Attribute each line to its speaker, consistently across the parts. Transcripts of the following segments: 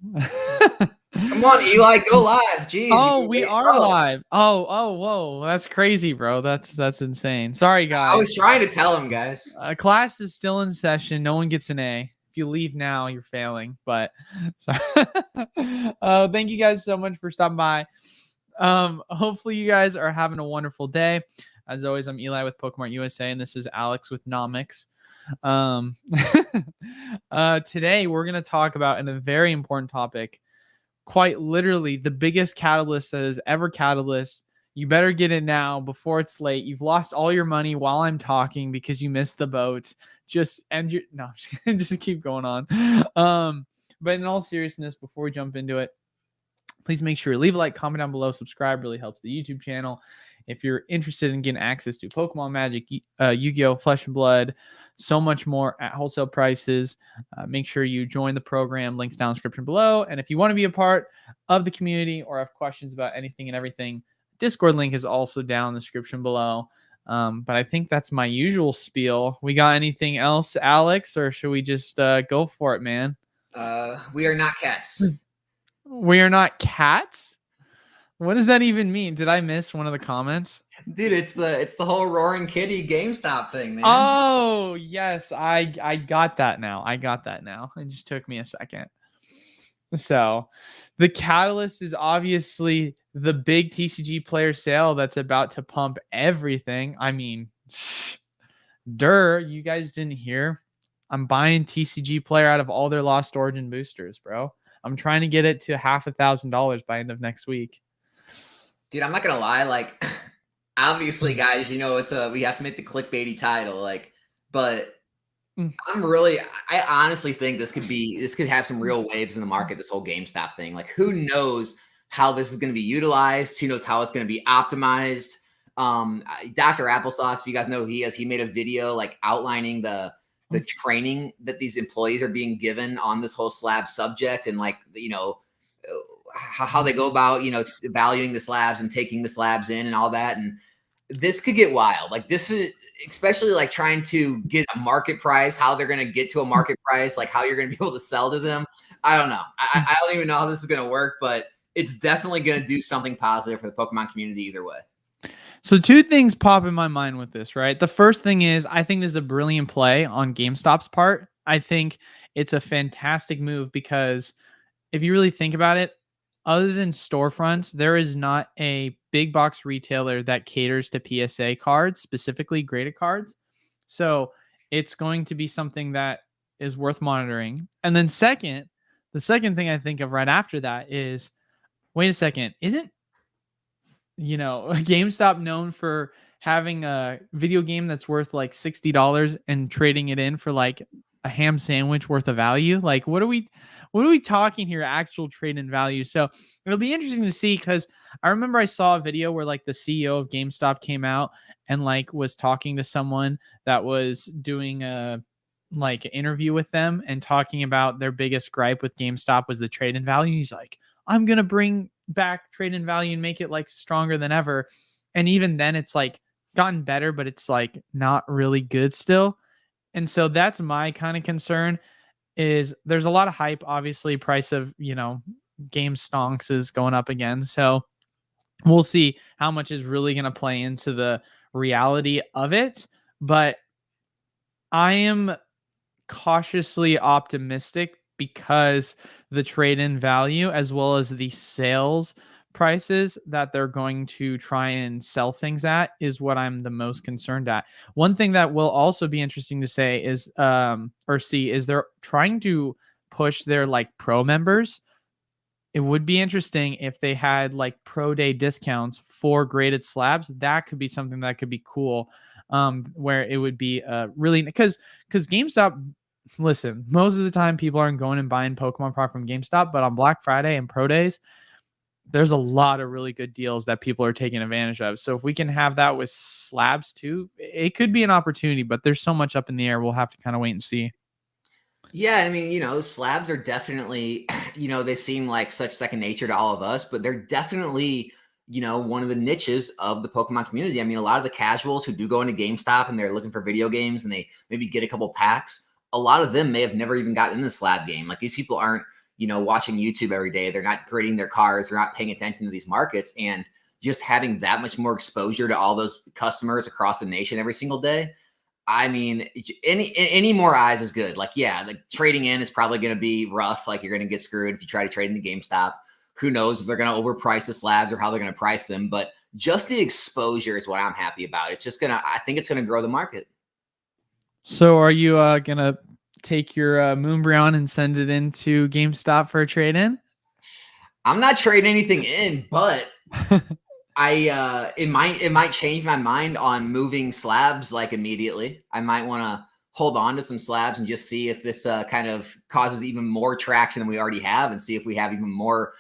Speaker 1: Come on, Eli, go live. Jeez.
Speaker 2: Oh, we are live. Oh, whoa. That's crazy, bro. That's insane. Sorry, guys.
Speaker 1: I was trying to tell him, guys.
Speaker 2: Class is still in session. No one gets an A. If you leave now, you're failing. But sorry. Thank you guys so much for stopping by. Hopefully you guys are having a wonderful day. As always, I'm Eli with Pokemon USA, and this is Alex with Nomics. Today we're going to talk about a very important topic, quite literally the biggest catalyst that has ever catalyst. You better get it now before it's late. You've lost all your money while I'm talking because you missed the boat. Just end your just keep going on. But in all seriousness, before we jump into it, please make sure you leave a like, comment down below, subscribe. Really helps the YouTube channel. If you're interested in getting access to Pokemon Magic, Yu-Gi-Oh, Flesh and Blood, so much more at wholesale prices, make sure you join the program. Links down in the description below. And if you want to be a part of the community or have questions about anything and everything, Discord link is also down in the description below. But I think that's my usual spiel. We got anything else, Alex, or should we just go for it, man?
Speaker 1: We are not cats.
Speaker 2: We are not cats? What does that even mean? Did I miss one of the comments?
Speaker 1: Dude, it's the whole Roaring Kitty GameStop thing, man.
Speaker 2: Oh, yes. I got that now. It just took me a second. So the catalyst is obviously the big TCG player sale that's about to pump everything. I mean, you guys didn't hear. I'm buying TCG player out of all their Lost Origin boosters, bro. I'm trying to get it to $1,000 by end of next week.
Speaker 1: Dude, I'm not gonna lie, like, obviously, guys, you know, we have to make the clickbaity title, but I honestly think this could have some real waves in the market, this whole GameStop thing. Like, who knows how this is going to be utilized? Who knows how it's going to be optimized? Dr. Applesauce, if you guys know who he is, he made a video like outlining the training that these employees are being given on this whole slab subject, and like, you know, how they go about, you know, valuing the slabs and taking the slabs in and all that. And this could get wild. Like, this is especially like trying to get a market price, how they're going to get to a market price, like how you're going to be able to sell to them. I don't know. I don't even know how this is going to work, but it's definitely going to do something positive for the Pokemon community either way.
Speaker 2: So two things pop in my mind with this, right? The first thing is, I think this is a brilliant play on GameStop's part. I think it's a fantastic move because if you really think about it, other than storefronts, there is not a big box retailer that caters to PSA cards, specifically graded cards. So it's going to be something that is worth monitoring. And then the second thing I think of right after that is, wait a second, isn't, you know, GameStop known for having a video game that's worth like $60 and trading it in for like a ham sandwich worth of value? Like, what are we talking here? Actual trade in value. So it'll be interesting to see, because I remember I saw a video where like the CEO of GameStop came out and like was talking to someone that was doing a like interview with them and talking about their biggest gripe with GameStop was the trade in value. He's like, I'm gonna bring back trade in value and make it like stronger than ever. And even then it's like gotten better, but it's like not really good still. And so that's my kind of concern, is there's a lot of hype. Obviously, price of, you know, game stonks is going up again. So we'll see how much is really going to play into the reality of it. But I am cautiously optimistic because the trade-in value as well as the sales prices that they're going to try and sell things at is what I'm the most concerned at. One thing that will also be interesting to say is is they're trying to push their like pro members. It would be interesting if they had like pro day discounts for graded slabs. That could be something that could be cool, where it would be really, because GameStop, listen, most of the time people aren't going and buying Pokemon product from GameStop, but on Black Friday and pro days, there's a lot of really good deals that people are taking advantage of. So if we can have that with slabs too, it could be an opportunity, but there's so much up in the air. We'll have to kind of wait and see.
Speaker 1: Yeah, I mean, you know, slabs are definitely, you know, they seem like such second nature to all of us, but they're definitely, you know, one of the niches of the Pokemon community. I mean, a lot of the casuals who do go into GameStop and they're looking for video games and they maybe get a couple packs, a lot of them may have never even gotten in the slab game. Like, these people aren't, watching YouTube every day. They're not grading their cars. They're not paying attention to these markets. And just having that much more exposure to all those customers across the nation every single day. I mean, any more eyes is good. Like, yeah, the trading in is probably going to be rough. Like, you're going to get screwed if you try to trade in the GameStop. Who knows if they're going to overprice the slabs or how they're going to price them. But just the exposure is what I'm happy about. It's just I think it's going to grow the market.
Speaker 2: So are you going to take your Moonbreon and send it into GameStop for a trade-in?
Speaker 1: I'm not trading anything in, but it might change my mind on moving slabs like immediately. I might want to hold on to some slabs and just see if this kind of causes even more traction than we already have, and see if we have even more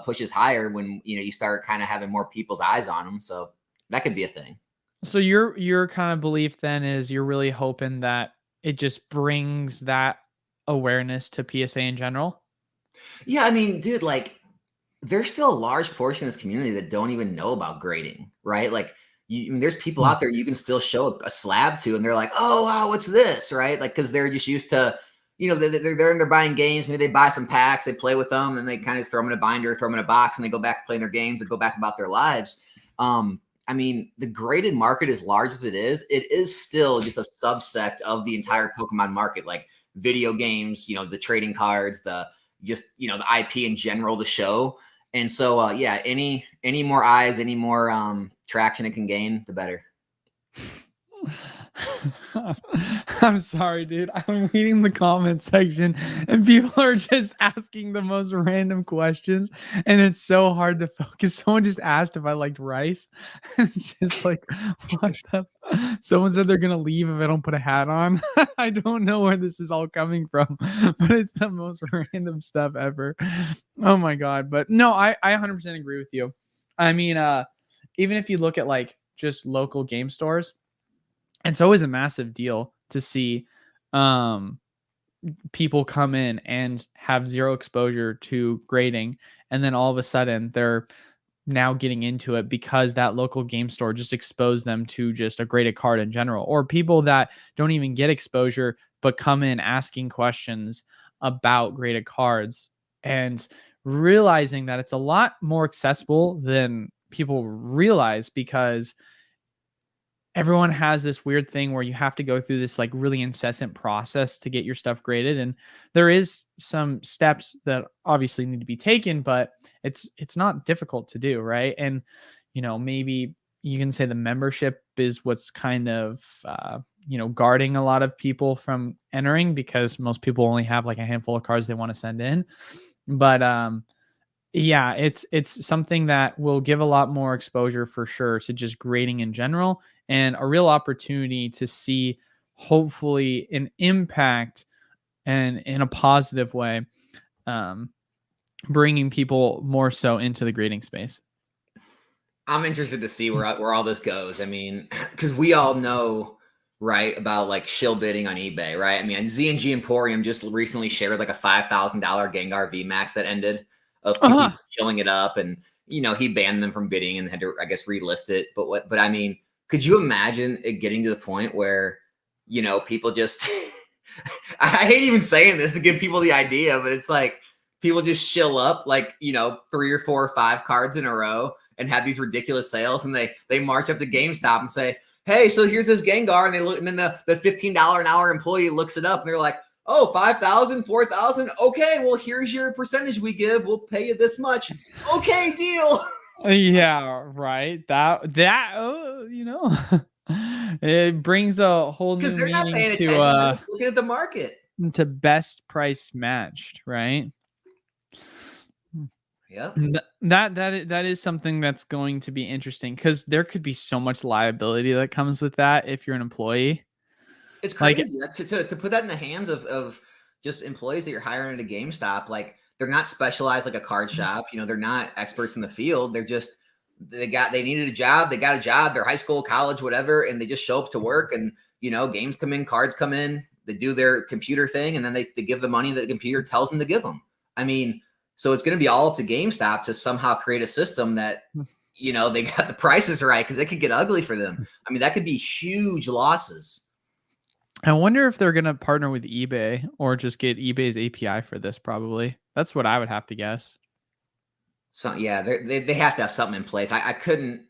Speaker 1: pushes higher when you start kind of having more people's eyes on them. So that could be a thing.
Speaker 2: So your kind of belief then is you're really hoping that it just brings that awareness to PSA in general?
Speaker 1: Yeah, I mean, dude, like, there's still a large portion of this community that don't even know about grading, right? Like, there's people out there you can still show a slab to, and they're like, oh, wow, what's this, right? Like, because they're just used to, they're buying games. Maybe they buy some packs, they play with them, and they kind of throw them in a binder, throw them in a box, and they go back to playing their games and go back about their lives. I mean, the graded market, as large as it is still just a subsect of the entire Pokemon market, like video games, the trading cards, the IP in general, the show. And so, yeah, any more eyes, any more traction it can gain, the better.
Speaker 2: I'm sorry, dude. I'm reading the comment section and people are just asking the most random questions, and it's so hard to focus. Someone just asked if I liked rice. It's just like, what the? Someone said they're gonna leave if I don't put a hat on. I don't know where this is all coming from, but it's the most random stuff ever. Oh my god. But no, I 100% agree with you. I mean, even if you look at like just local game stores, it's always a massive deal to see people come in and have zero exposure to grading, and then all of a sudden they're now getting into it because that local game store just exposed them to just a graded card in general, or people that don't even get exposure but come in asking questions about graded cards and realizing that it's a lot more accessible than people realize, because everyone has this weird thing where you have to go through this like really incessant process to get your stuff graded. And there is some steps that obviously need to be taken, but it's not difficult to do. Right. And, maybe you can say the membership is what's kind of, guarding a lot of people from entering, because most people only have like a handful of cards they want to send in. But, yeah, it's something that will give a lot more exposure for sure to just grading in general, and a real opportunity to see hopefully an impact and in a positive way, bringing people more so into the grading space.
Speaker 1: I'm interested to see where all this goes. I mean, because we all know, right, about like shill bidding on eBay, right? I mean, Z&G Emporium just recently shared like a $5,000 Gengar VMAX that ended of people shilling it up, and he banned them from bidding and had to, I guess, relist it. But I mean, could you imagine it getting to the point where people just I hate even saying this to give people the idea, but it's like people just shill up like 3 or 4 or 5 cards in a row and have these ridiculous sales, and they march up to GameStop and say, hey, so here's this Gengar, and they look, and then the $15 an hour employee looks it up and they're like, oh, 5,000, 4,000. Okay, well, here's your percentage we give. We'll pay you this much. Okay, deal.
Speaker 2: Yeah, right. It brings a whole new
Speaker 1: because they're not paying
Speaker 2: meaning
Speaker 1: attention. They're looking at the market.
Speaker 2: To best price matched, right?
Speaker 1: Yeah.
Speaker 2: That is something that's going to be interesting, because there could be so much liability that comes with that if you're an employee.
Speaker 1: It's crazy to put that in the hands of just employees that you're hiring at a GameStop. Like, they're not specialized like a card shop. They're not experts in the field. They're just, they needed a job. They got a job. They're high school, college, whatever. And they just show up to work, and, games come in, cards come in, they do their computer thing, and then they give the money that the computer tells them to give them. I mean, so it's going to be all up to GameStop to somehow create a system that, they got the prices right, because it could get ugly for them. I mean, that could be huge losses.
Speaker 2: I wonder if they're gonna partner with eBay or just get eBay's API for this. Probably that's what I would have to guess.
Speaker 1: So yeah, they have to have something in place. I couldn't.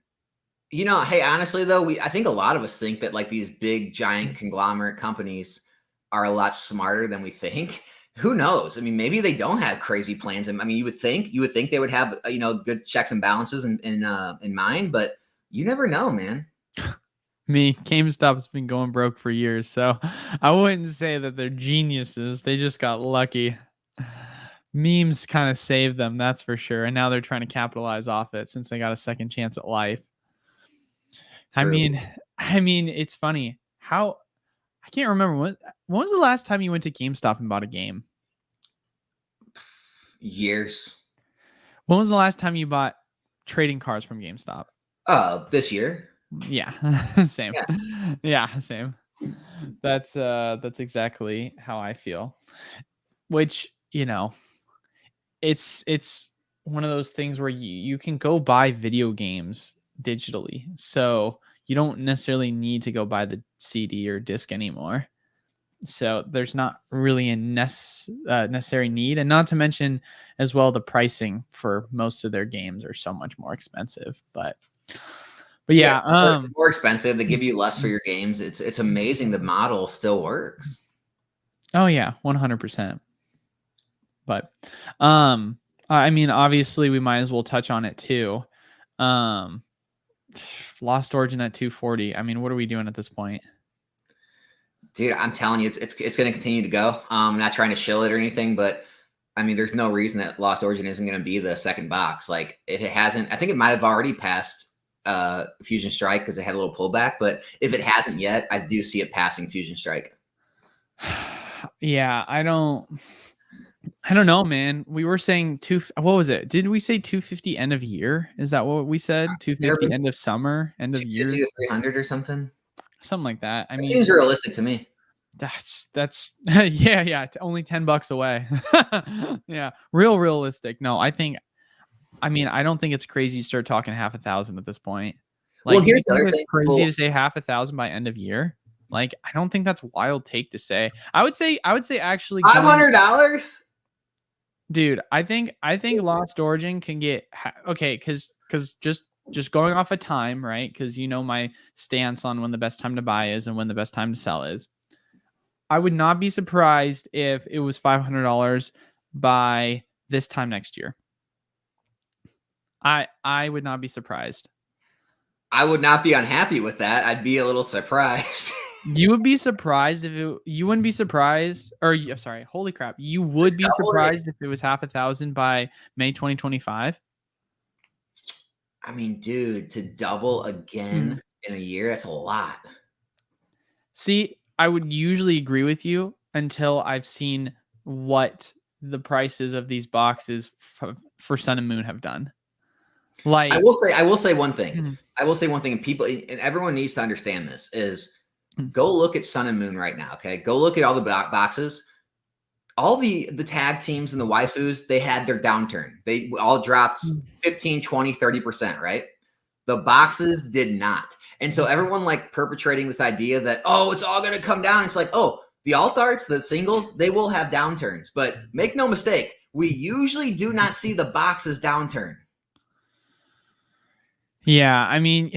Speaker 1: Hey, honestly though, I think a lot of us think that like these big giant conglomerate companies are a lot smarter than we think. Who knows? I mean, maybe they don't have crazy plans. I mean, you would think they would have good checks and balances in mind, but you never know, man.
Speaker 2: GameStop's been going broke for years, so I wouldn't say that they're geniuses. They just got lucky. Memes kind of saved them, that's for sure. And now they're trying to capitalize off it since they got a second chance at life.
Speaker 1: True.
Speaker 2: I mean, it's funny how I can't remember when was the last time you went to GameStop and bought a game?
Speaker 1: Years.
Speaker 2: When was the last time you bought trading cards from GameStop?
Speaker 1: This year.
Speaker 2: Yeah, same. Yeah, same. That's exactly how I feel. Which, it's one of those things where you can go buy video games digitally. So you don't necessarily need to go buy the CD or disc anymore. So there's not really a necessary need. And not to mention as well, the pricing for most of their games are so much more expensive. But yeah,
Speaker 1: more expensive. They give you less for your games. It's amazing the model still works.
Speaker 2: Oh yeah, 100%. But I mean, obviously we might as well touch on it too. Lost Origin at 240. I mean, what are we doing at this point?
Speaker 1: Dude, I'm telling you, it's going to continue to go. I'm not trying to shill it or anything, but I mean, there's no reason that Lost Origin isn't going to be the second box. Like, if it hasn't, I think it might have already passed Fusion Strike because it had a little pullback. But if it hasn't yet, I do see it passing Fusion Strike.
Speaker 2: Yeah, I don't know, man. We were saying what was it? Did we say 250 end of year? Is that what we said? 250 end of summer, end of year,
Speaker 1: 300 or something
Speaker 2: like that. I mean,
Speaker 1: seems realistic to me.
Speaker 2: That's yeah. Only $10 away. Yeah, realistic. No, I don't think it's crazy to start talking 500,000 at this point. Like, well,
Speaker 1: here's the other thing.
Speaker 2: Crazy to say 500,000 by end of year. Like, I don't think that's a wild take to say. I would say actually
Speaker 1: $500.
Speaker 2: Dude, I think Lost Origin can get okay because just going off of time, right? Because my stance on when the best time to buy is and when the best time to sell is. I would not be surprised if it was $500 by this time next year. I would not be surprised.
Speaker 1: I would not be unhappy with that. I'd be a little surprised.
Speaker 2: You would be surprised if you wouldn't be surprised, or sorry, holy crap, you would be surprised if it was 500,000 by May 2025.
Speaker 1: I mean, dude, to double again in a year, that's a lot.
Speaker 2: See, I would usually agree with you until I've seen what the prices of these boxes for Sun and Moon have done. Like,
Speaker 1: I will say one thing. I will say one thing, and people and everyone needs to understand this is go look at Sun and Moon right now. Okay, go look at all the boxes. All the tag teams and the waifus, they had their downturn. They all dropped 15, 20, 30%, right? The boxes did not. And so everyone like perpetrating this idea that, oh, it's all going to come down. It's like, oh, the alt arts, the singles, they will have downturns. But make no mistake, we usually do not see the boxes downturn.
Speaker 2: Yeah, I mean,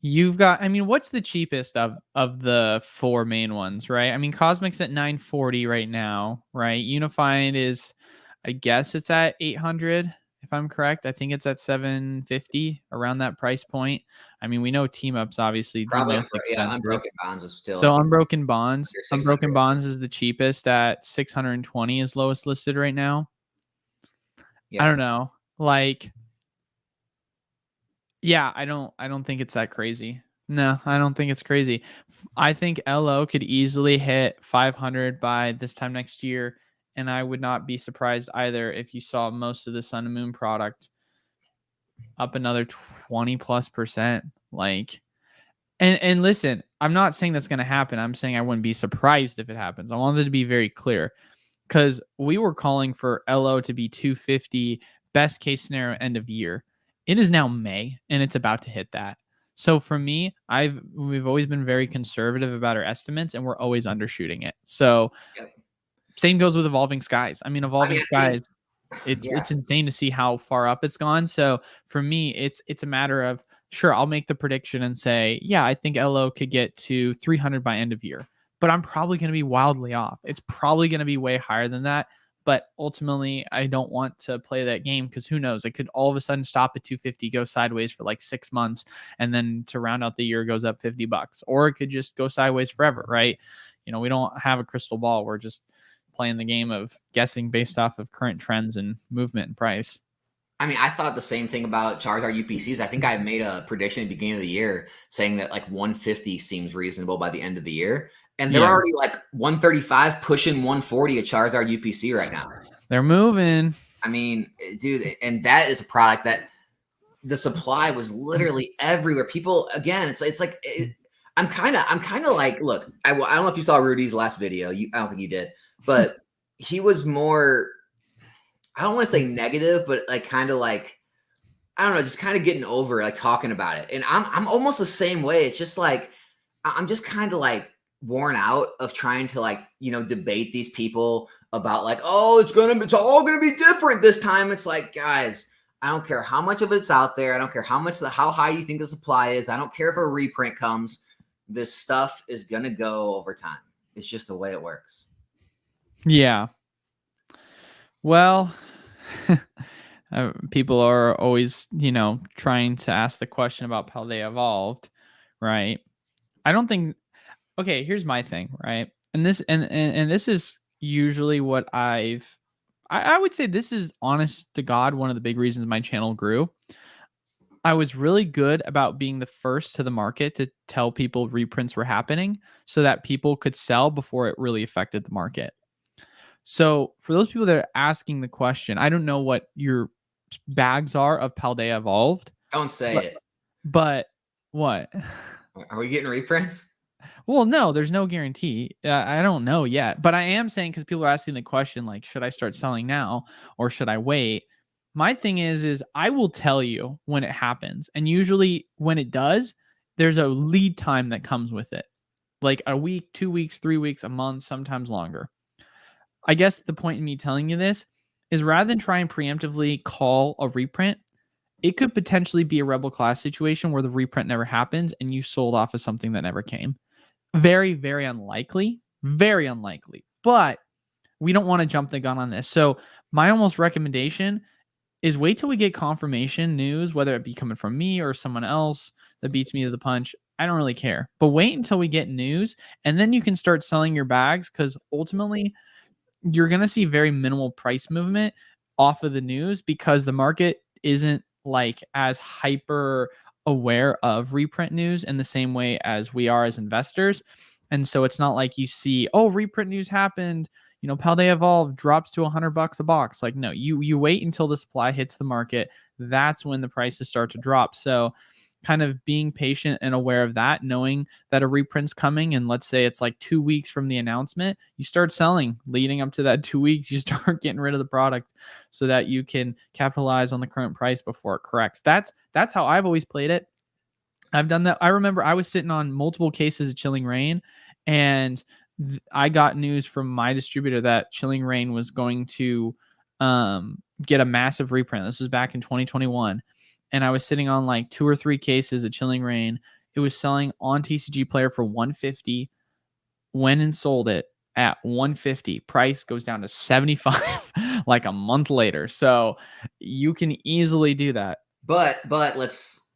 Speaker 2: you've got, what's the cheapest of the four main ones, right? I mean, Cosmic's at 940 right now, right? Unified is, I guess it's at 800, if I'm correct. I think it's at 750, around that price point. I mean, we know team ups obviously
Speaker 1: probably, Unbroken Bonds is still.
Speaker 2: So Unbroken Bonds is the cheapest at 620, is lowest listed right now. Yeah. I don't know, like. Yeah, I don't think it's that crazy. No, I don't think it's crazy. I think LO could easily hit 500 by this time next year, and I would not be surprised either if you saw most of the Sun and Moon product up another 20+%. Like, and listen, I'm not saying that's going to happen. I'm saying I wouldn't be surprised if it happens. I wanted to be very clear because we were calling for LO to be 250, best case scenario, end of year. It is now May, and it's about to hit that. So for me, we've always been very conservative about our estimates, and we're always undershooting it. So
Speaker 1: Yep.
Speaker 2: same goes with Evolving Skies. I mean, Evolving
Speaker 1: I think,
Speaker 2: Skies, it's
Speaker 1: yeah.
Speaker 2: insane to see how far up it's gone. So for me, it's a matter of, sure, I'll make the prediction and say, yeah, I think LO could get to 300 by end of year, but I'm probably going to be wildly off. It's probably going to be way higher than that. But ultimately, I don't want to play that game because who knows? It could all of a sudden stop at 250, go sideways for like 6 months, and then to round out the year goes up $50, or it could just go sideways forever, right? We don't have a crystal ball. We're just playing the game of guessing based off of current trends and movement and price.
Speaker 1: I mean, I thought the same thing about Charizard UPCs. I think I made a prediction at the beginning of the year saying that like 150 seems reasonable by the end of the year. And they're already like 135 pushing 140 at Charizard UPC right now.
Speaker 2: They're moving.
Speaker 1: I mean, dude, and that is a product that the supply was literally everywhere. People, again, it's like I'm kind of like, look, I don't know if you saw Rudy's last video. I don't think you did, but he was more, I don't want to say negative, but like kind of like, I don't know, just kind of getting over like talking about it. And I'm almost the same way. It's just like I'm just kind of like worn out of trying to like, debate these people about like, oh, it's all gonna be different this time. It's like, guys, I don't care how much of it's out there. I don't care how high you think the supply is. I don't care if a reprint comes. This stuff is gonna go over time. It's just the way it works.
Speaker 2: Yeah. Well, people are always, trying to ask the question about how they evolved, right? I don't think. Okay, here's my thing, right? And this and this is usually what I would say this is honest to God one of the big reasons my channel grew. I was really good about being the first to the market to tell people reprints were happening so that people could sell before it really affected the market. So for those people that are asking the question, I don't know what your bags are of Paldea Evolved.
Speaker 1: Don't say it.
Speaker 2: But what?
Speaker 1: Are we getting reprints?
Speaker 2: Well, no, there's no guarantee. I don't know yet, but I am saying because people are asking the question, like, should I start selling now or should I wait? My thing is I will tell you when it happens, and usually when it does, there's a lead time that comes with it, like a week, 2 weeks, 3 weeks, a month, sometimes longer. I guess the point in me telling you this is rather than try and preemptively call a reprint, it could potentially be a rebel class situation where the reprint never happens and you sold off of something that never came. Very, very unlikely. Very unlikely. But we don't want to jump the gun on this. So my almost recommendation is wait till we get confirmation news, whether it be coming from me or someone else that beats me to the punch. I don't really care. But wait until we get news, and then you can start selling your bags, because ultimately you're going to see very minimal price movement off of the news because the market isn't like as hyper aware of reprint news in the same way as we are as investors. And so it's not like you see, oh, reprint news happened, Paldea Evolved drops to $100 a box. Like, no, you wait until the supply hits the market. That's when the prices start to drop. So kind of being patient and aware of that, knowing that a reprint's coming, and let's say it's like 2 weeks from the announcement, you start selling. Leading up to that 2 weeks, you start getting rid of the product so that you can capitalize on the current price before it corrects. That's how I've always played it. I've done that. I remember I was sitting on multiple cases of Chilling Reign, and I got news from my distributor that Chilling Reign was going to get a massive reprint. This was back in 2021. And I was sitting on like 2 or 3 cases of Chilling Reign. It was selling on TCG Player for 150. Went and sold it at 150. Price goes down to 75 like a month later. So you can easily do that.
Speaker 1: But let's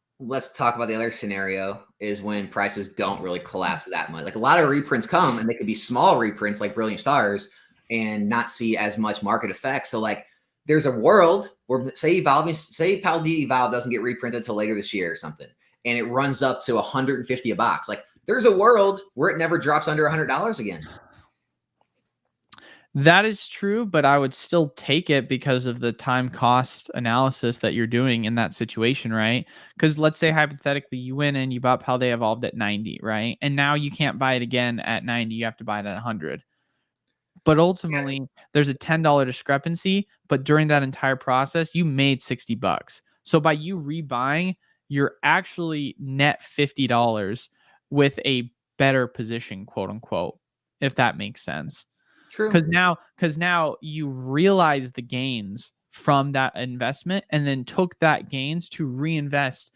Speaker 1: talk about the other scenario is when prices don't really collapse that much. Like a lot of reprints come and they could be small reprints like Brilliant Stars and not see as much market effect. So like there's a world where say Paldea Evolve doesn't get reprinted until later this year or something, and it runs up to 150 a box. Like there's a world where it never drops under $100 again.
Speaker 2: That is true, but I would still take it because of the time cost analysis that you're doing in that situation, right? Because let's say hypothetically you went and you bought Paldea Evolved at 90, right? And now you can't buy it again at 90. You have to buy it at 100. But ultimately, there's a $10 discrepancy. But during that entire process, you made $60. So by you rebuying, you're actually net $50 with a better position, quote unquote, if that makes sense.
Speaker 1: True.
Speaker 2: Because now you realize the gains from that investment and then took that gains to reinvest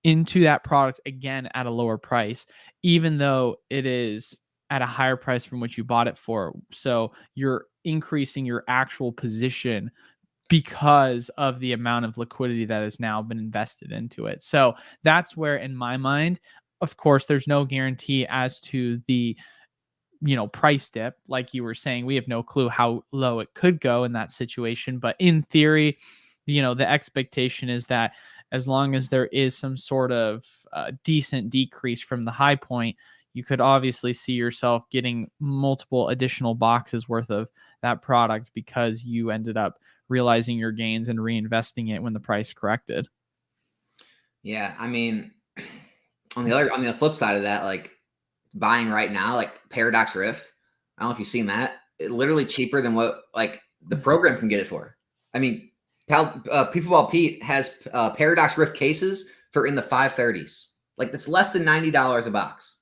Speaker 2: into that product again at a lower price, even though it is at a higher price from what you bought it for. So you're increasing your actual position because of the amount of liquidity that has now been invested into it. So that's where, in my mind, of course, there's no guarantee as to the price dip. Like you were saying, we have no clue how low it could go in that situation. But in theory, the expectation is that as long as there is some sort of decent decrease from the high point, you could obviously see yourself getting multiple additional boxes worth of that product because you ended up realizing your gains and reinvesting it when the price corrected.
Speaker 1: Yeah, I mean, on the flip side of that, like buying right now, like Paradox Rift, I don't know if you've seen that. It's literally cheaper than what like the program can get it for. I mean, People Ball Pete has Paradox Rift cases for in the 530s. Like that's less than $90 a box.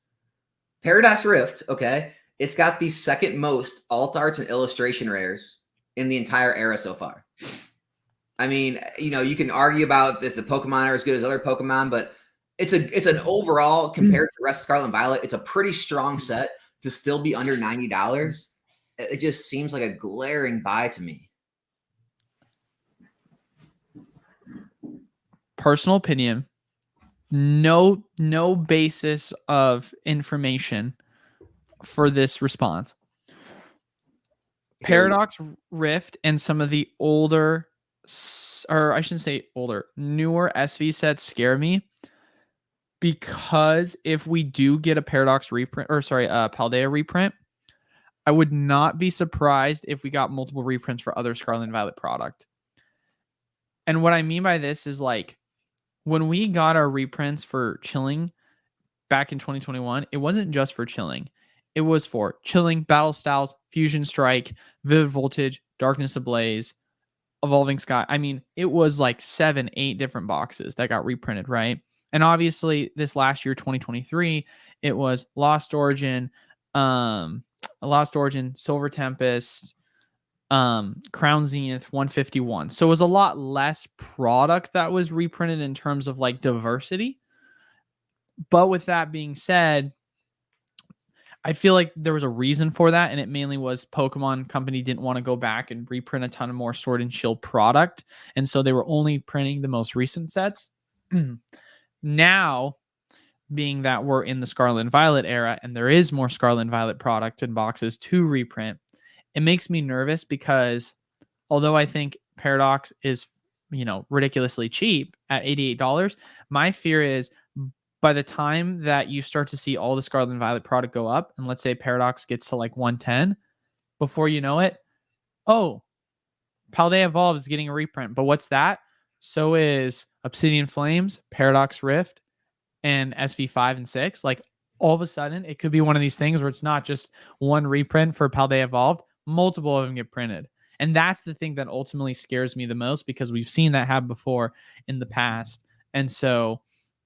Speaker 1: Paradox Rift, okay, it's got the second most alt arts and illustration rares in the entire era so far. I mean, you can argue about if the Pokemon are as good as other Pokemon, but it's an overall compared to the rest of Scarlet and Violet, it's a pretty strong set to still be under $90. It just seems like a glaring buy to me.
Speaker 2: Personal opinion, no basis of information for this response. Paradox Rift and some of the older, or I shouldn't say older, newer SV sets scare me because if we do get a Paradox reprint, Paldea reprint, I would not be surprised if we got multiple reprints for other Scarlet and Violet product. And what I mean by this is like when we got our reprints for Chilling back in 2021, it wasn't just for Chilling. It was for Chilling, Battle Styles, Fusion Strike, Vivid Voltage, Darkness Ablaze, Evolving Sky. I mean, it was like 7-8 different boxes that got reprinted, right? And obviously this last year, 2023, it was Lost Origin, Silver Tempest, Crown Zenith 151. So it was a lot less product that was reprinted in terms of like diversity. But with that being said, I feel like there was a reason for that, and it mainly was Pokemon Company didn't want to go back and reprint a ton of more Sword and Shield product, and so they were only printing the most recent sets. Now, being that we're in the Scarlet and Violet era, and there is more Scarlet and Violet product in boxes to reprint, it makes me nervous because although I think Paradox is, ridiculously cheap at $88, my fear is by the time that you start to see all the Scarlet and Violet product go up, and let's say Paradox gets to like 110, before you know it, Paldea Evolve is getting a reprint. But what's that? So is Obsidian Flames, Paradox Rift, and SV5 and 6. Like all of a sudden, it could be one of these things where it's not just one reprint for Paldea Evolved, multiple of them get printed. And that's the thing that ultimately scares me the most because we've seen that happen before in the past. And so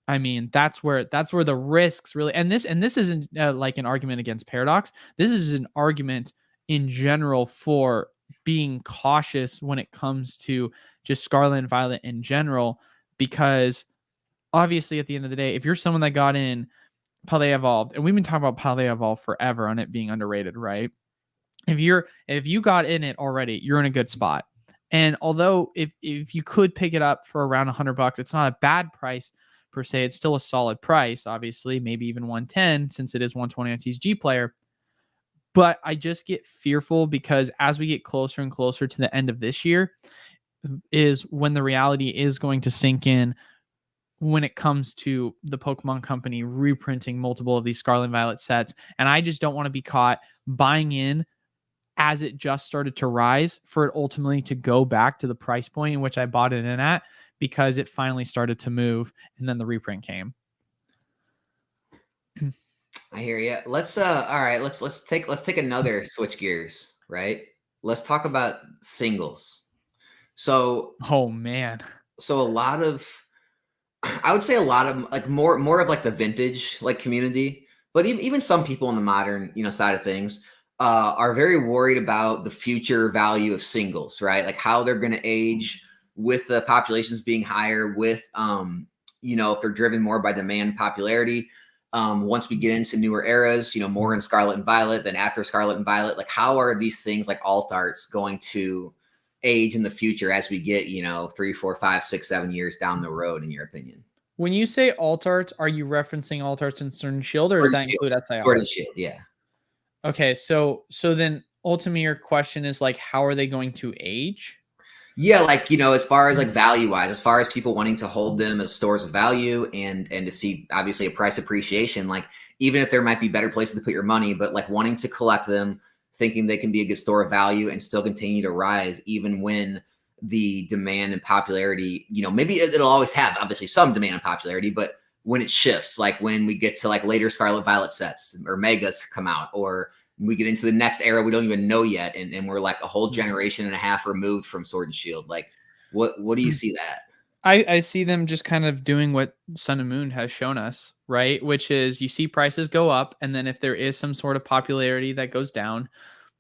Speaker 2: I mean, that's where the risks really, and this isn't like an argument against Paradox. This is an argument in general for being cautious when it comes to just Scarlet and Violet in general, because obviously at the end of the day, if you're someone that got in Paldea Evolved, and we've been talking about Paldea Evolved forever on it being underrated, right? If you got in it already, you're in a good spot. And although if you could pick it up for around $100, it's not a bad price per se. It's still a solid price, obviously, maybe even 110 since it is 120 on TCG Player. But I just get fearful because as we get closer and closer to the end of this year is when the reality is going to sink in when it comes to the Pokemon Company reprinting multiple of these Scarlet and Violet sets. And I just don't want to be caught buying in as it just started to rise for it ultimately to go back to the price point in which I bought it in at, because it finally started to move and then the reprint came.
Speaker 1: I hear you. Let's take another switch gears, right? Let's talk about singles. So,
Speaker 2: oh man.
Speaker 1: So a lot of I would say a lot of like more of like the vintage like community, but even some people on the modern side of things are very worried about the future value of singles, right? Like how they're going to age with the populations being higher, with if they're driven more by demand and popularity. Once we get into newer eras, more in Scarlet and Violet than after Scarlet and Violet, like how are these things like alt arts going to age in the future as we get 3, 4, 5, 6, 7 years down the road, in your opinion?
Speaker 2: When you say alt arts, are you referencing alt arts in Sword and Shield, or does
Speaker 1: Sword
Speaker 2: that
Speaker 1: and Shield.
Speaker 2: include
Speaker 1: Sword
Speaker 2: SIR?
Speaker 1: and Shield, yeah.
Speaker 2: Okay, so then ultimately your question is like, how are they going to age?
Speaker 1: Yeah, like as far as like value wise, as far as people wanting to hold them as stores of value and to see obviously a price appreciation, like even if there might be better places to put your money, but like wanting to collect them, thinking they can be a good store of value and still continue to rise even when the demand and popularity, maybe it'll always have obviously some demand and popularity, but when it shifts, like when we get to like later Scarlet Violet sets or megas come out, or we get into the next era we don't even know yet, and we're like a whole generation and a half removed from Sword and Shield. Like what do you see that?
Speaker 2: I see them just kind of doing what Sun and Moon has shown us, right? Which is you see prices go up, and then if there is some sort of popularity that goes down,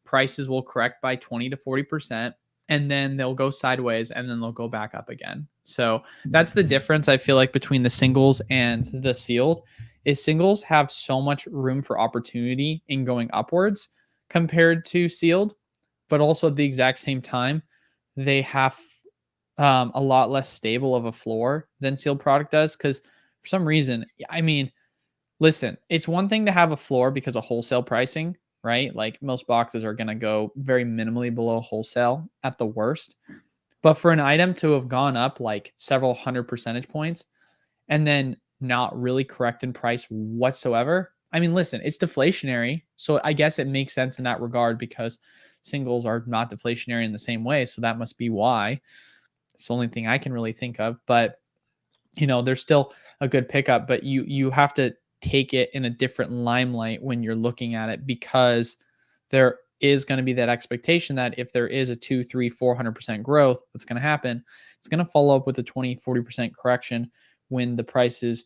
Speaker 2: prices will correct by 20 to 40%, and then they'll go sideways and then they'll go back up again. So that's the difference I feel like between the singles and the sealed is singles have so much room for opportunity in going upwards compared to sealed, but also at the exact same time, they have a lot less stable of a floor than sealed product does. Because for some reason, I mean, listen, it's one thing to have a floor because of wholesale pricing, right? Like most boxes are going to go very minimally below wholesale at the worst. But for an item to have gone up like several hundred percentage points and then not really correct in price whatsoever, I mean, listen, it's deflationary. So I guess it makes sense in that regard because singles are not deflationary in the same way. So that must be why. It's the only thing I can really think of. But there's still a good pickup, but you have to take it in a different limelight when you're looking at it, because there is going to be that expectation that if there is a 2, 3, 400% growth that's going to happen, it's going to follow up with a 20, 40% correction when the prices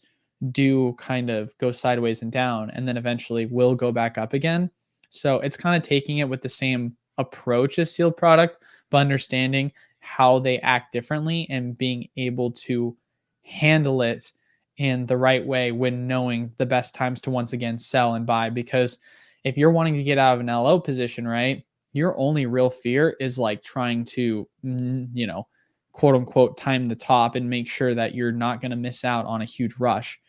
Speaker 2: do kind of go sideways and down, and then eventually will go back up again. So it's kind of taking it with the same approach as sealed product, but understanding how they act differently and being able to handle it in the right way when knowing the best times to once again sell and buy. Because if you're wanting to get out of an LO position, right, your only real fear is like trying to, quote unquote, time the top and make sure that you're not going to miss out on a huge rush.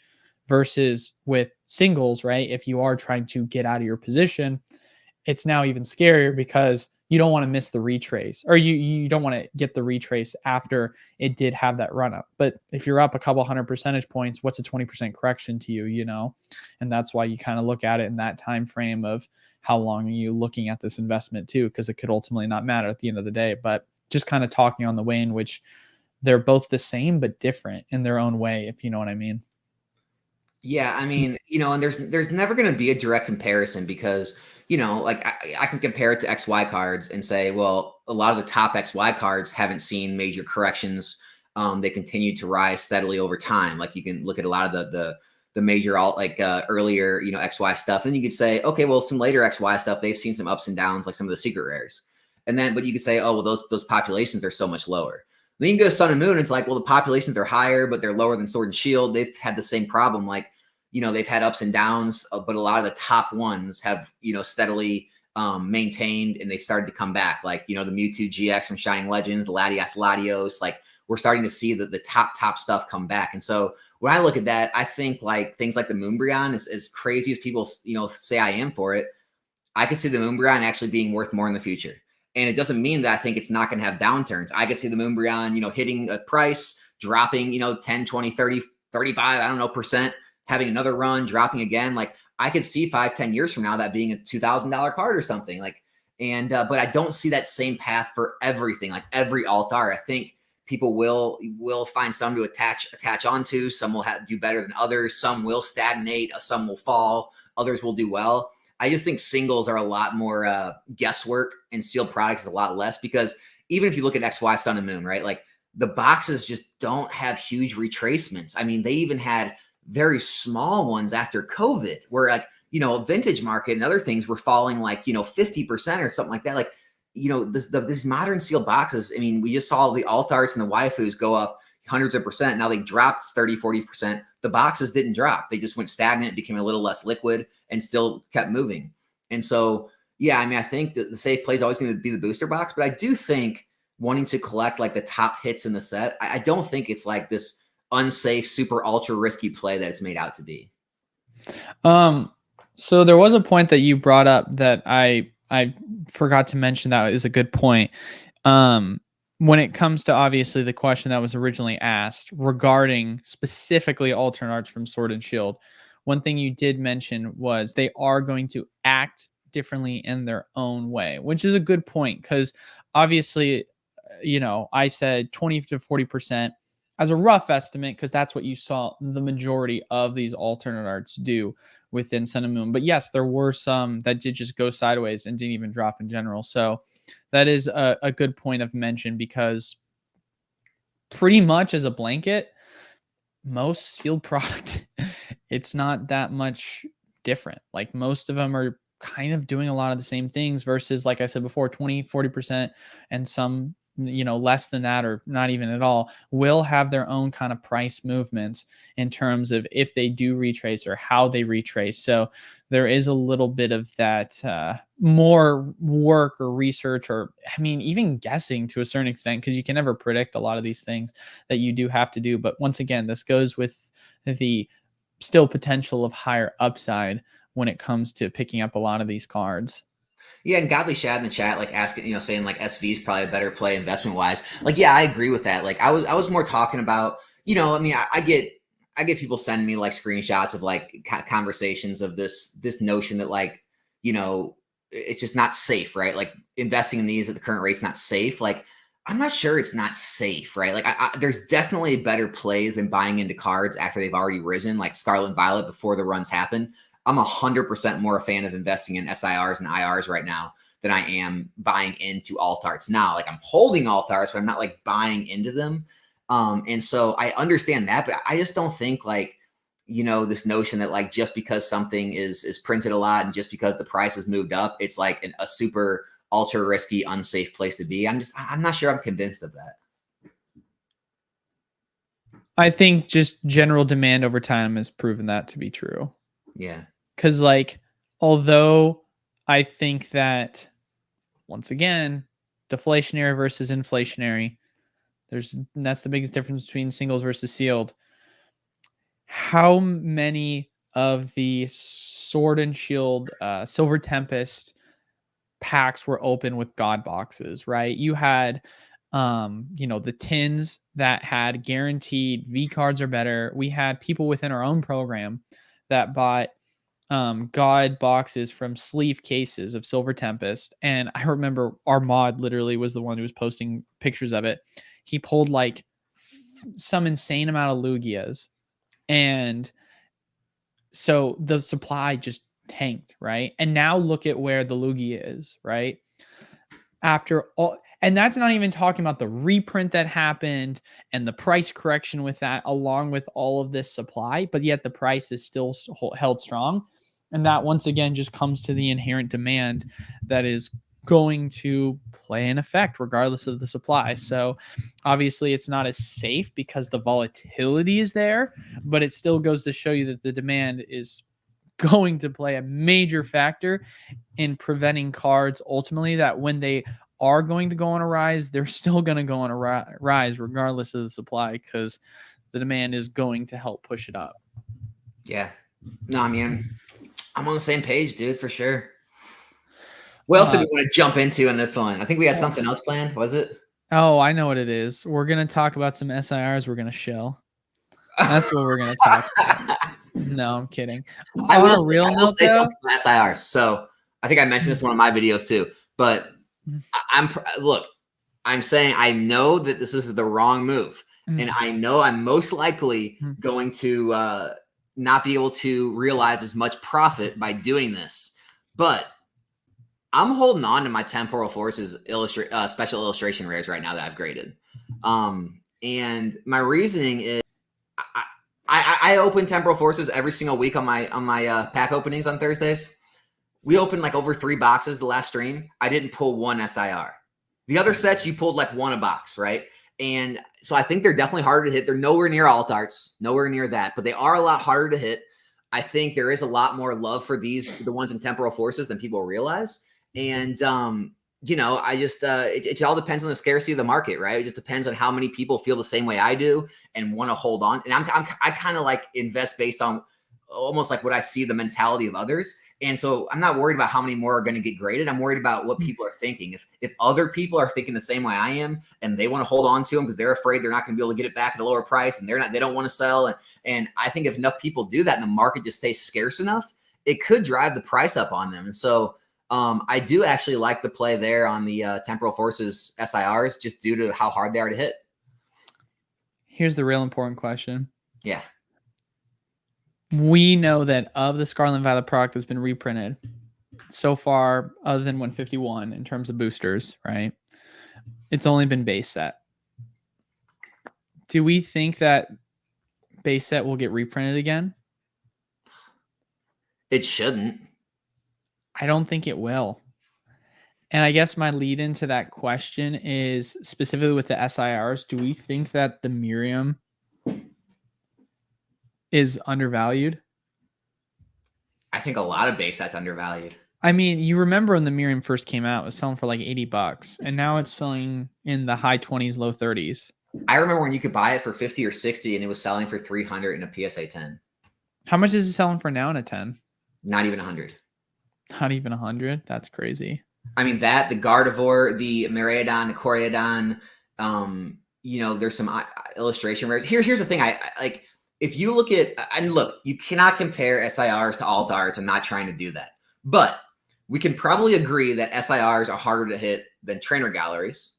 Speaker 2: Versus with singles, right, if you are trying to get out of your position, it's now even scarier because you don't want to miss the retrace, or you don't want to get the retrace after it did have that run up. But if you're up a couple hundred percentage points, what's a 20% correction to you, And that's why you kind of look at it in that time frame of how long are you looking at this investment too, because it could ultimately not matter at the end of the day. But just kind of talking on the way in which they're both the same but different in their own way, if you know what I mean.
Speaker 1: Yeah, I mean, and there's never going to be a direct comparison because, like I can compare it to XY cards and say, well, a lot of the top XY cards haven't seen major corrections. They continue to rise steadily over time. Like you can look at a lot of the major alt, like earlier, XY stuff. And you could say, okay, well, some later XY stuff, they've seen some ups and downs, like some of the secret rares. But you could say, oh, well, those populations are so much lower. Then you can go to Sun and Moon, and it's like, well, the populations are higher, but they're lower than Sword and Shield. They've had the same problem. Like, they've had ups and downs, but a lot of the top ones have, steadily maintained, and they've started to come back. Like, the Mewtwo GX from Shining Legends, the Latias Latios, like we're starting to see the top stuff come back. And so when I look at that, I think like things like the Moonbryon, as crazy as people, say I am for it, I could see the Moonbryon actually being worth more in the future. And it doesn't mean that I think it's not going to have downturns. I could see the Moonbryon, hitting a price, dropping, 10, 20, 30, 35, I don't know, percent, having another run, dropping again. Like I could see 5-10 years from now that being a $2,000 card or something. Like, but I don't see that same path for everything, like every alt art. I think people will find some to attach onto. Some will do better than others. Some will stagnate. Some will fall. Others will do well. I just think singles are a lot more guesswork, and sealed products is a lot less, because even if you look at XY Sun and Moon, right? Like the boxes just don't have huge retracements. I mean, they even had very small ones after COVID where like, vintage market and other things were falling like, 50% or something like that. Like, these modern sealed boxes, I mean, we just saw the alt arts and the waifus go up hundreds of percent. Now they dropped 30, 40%. The boxes didn't drop. They just went stagnant, became a little less liquid, and still kept moving. And so, yeah, I mean, I think that the safe play is always going to be the booster box, but I do think wanting to collect like the top hits in the set, I don't think it's like this unsafe, super ultra risky play that it's made out to be.
Speaker 2: So there was a point that you brought up that I forgot to mention that is a good point. When it comes to obviously the question that was originally asked regarding specifically alternate arts from Sword and Shield, one thing you did mention was they are going to act differently in their own way, which is a good point because obviously, I said 20 to 40% as a rough estimate because that's what you saw the majority of these alternate arts do within Sun and Moon. But yes, there were some that did just go sideways and didn't even drop in general. So that is a good point of mention because pretty much as a blanket, most sealed product, it's not that much different. Like most of them are kind of doing a lot of the same things versus, like I said before, 20, 40%, and some, less than that or not even at all will have their own kind of price movements in terms of if they do retrace or how they retrace. So there is a little bit of that more work or research, or I mean, even guessing to a certain extent, because you can never predict a lot of these things that you do have to do. But once again, this goes with the still potential of higher upside when it comes to picking up a lot of these cards.
Speaker 1: Yeah, and Godly Shad in the chat, like asking, saying like SV is probably a better play investment wise. Like, yeah, I agree with that. Like, I was more talking about, I mean, I get people sending me like screenshots of like conversations of this notion that like, it's just not safe, right? Like investing in these at the current rate's not safe. Like, I'm not sure it's not safe, right? Like, there's definitely better plays than buying into cards after they've already risen, like Scarlet and Violet before the runs happen. I'm 100% more a fan of investing in SIRs and IRs right now than I am buying into alt arts now. Like I'm holding alt arts, but I'm not like buying into them. And so I understand that, but I just don't think like, this notion that like just because something is printed a lot and just because the price has moved up, it's like a super ultra risky, unsafe place to be. I'm not sure I'm convinced of that.
Speaker 2: I think just general demand over time has proven that to be true.
Speaker 1: Yeah.
Speaker 2: Because, like, although I think that, once again, deflationary versus inflationary, that's the biggest difference between singles versus sealed. How many of the Sword and Shield Silver Tempest packs were open with God boxes, right? You had, the tins that had guaranteed V cards or better. We had people within our own program that bought God boxes from sleeve cases of Silver Tempest. And I remember our mod literally was the one who was posting pictures of it. He pulled like some insane amount of Lugias. And so the supply just tanked, right? And now look at where the Lugia is, right? After all, and that's not even talking about the reprint that happened and the price correction with that, along with all of this supply, but yet the price is still held strong. And that once again just comes to the inherent demand that is going to play an effect regardless of the supply. So obviously it's not as safe because the volatility is there, but it still goes to show you that the demand is going to play a major factor in preventing cards ultimately that when they are going to go on a rise, they're still going to go on a rise regardless of the supply because the demand is going to help push it up.
Speaker 1: Yeah. No, I mean, I'm on the same page, dude, for sure. What else did we want to jump into in this one? I think we had something else planned. Was it?
Speaker 2: Oh, I know what it is. We're going to talk about some SIRs we're going to shill. That's what we're going to talk about. No, I'm kidding.
Speaker 1: I will say something about SIRs. So I think I mentioned this in one of my videos too, but I'm saying I know that this is the wrong move. And I know I'm most likely going to not be able to realize as much profit by doing this. But I'm holding on to my Temporal Forces special illustration rares right now that I've graded. And my reasoning is I open Temporal Forces every single week on my pack openings on Thursdays. We opened like over 3 boxes the last stream. I didn't pull one SIR. The other sets you pulled like 1 a box, right? And so I think they're definitely harder to hit. They're nowhere near alt arts, nowhere near that, but they are a lot harder to hit. I think there is a lot more love for the ones in Temporal Forces than people realize. And I just it all depends on the scarcity of the market, right? It just depends on how many people feel the same way I do and want to hold on. And I kind of like invest based on almost like what I see the mentality of others. And so I'm not worried about how many more are going to get graded. I'm worried about what people are thinking. If other people are thinking the same way I am and they want to hold on to them because they're afraid they're not going to be able to get it back at a lower price and they don't want to sell. And I think if enough people do that and the market just stays scarce enough, it could drive the price up on them. And so I do actually like the play there on the Temporal Forces SIRs just due to how hard they are to hit.
Speaker 2: Here's the real important question.
Speaker 1: Yeah.
Speaker 2: We know that of the Scarlet and Violet product that's been reprinted so far, other than 151 in terms of boosters, right? It's only been base set. Do we think that base set will get reprinted again?
Speaker 1: It shouldn't.
Speaker 2: I don't think it will. And I guess my lead into that question is specifically with the SIRs. Do we think that the Miriam is undervalued?
Speaker 1: I think a lot of base sets undervalued.
Speaker 2: I mean, you remember when the Miriam first came out, it was selling for like $80, and now it's selling in the high 20s, low 30s.
Speaker 1: I remember when you could buy it for 50 or 60 and it was selling for 300 in a PSA 10.
Speaker 2: How much is it selling for now in a 10?
Speaker 1: Not even 100.
Speaker 2: Not even 100? That's crazy.
Speaker 1: I mean, that, the Gardevoir, the Miraidon, the Coryodon, there's some illustration. Here's the thing. I like, if you look at, and look, you cannot compare SIRs to alt arts. I'm not trying to do that, but we can probably agree that SIRs are harder to hit than trainer galleries.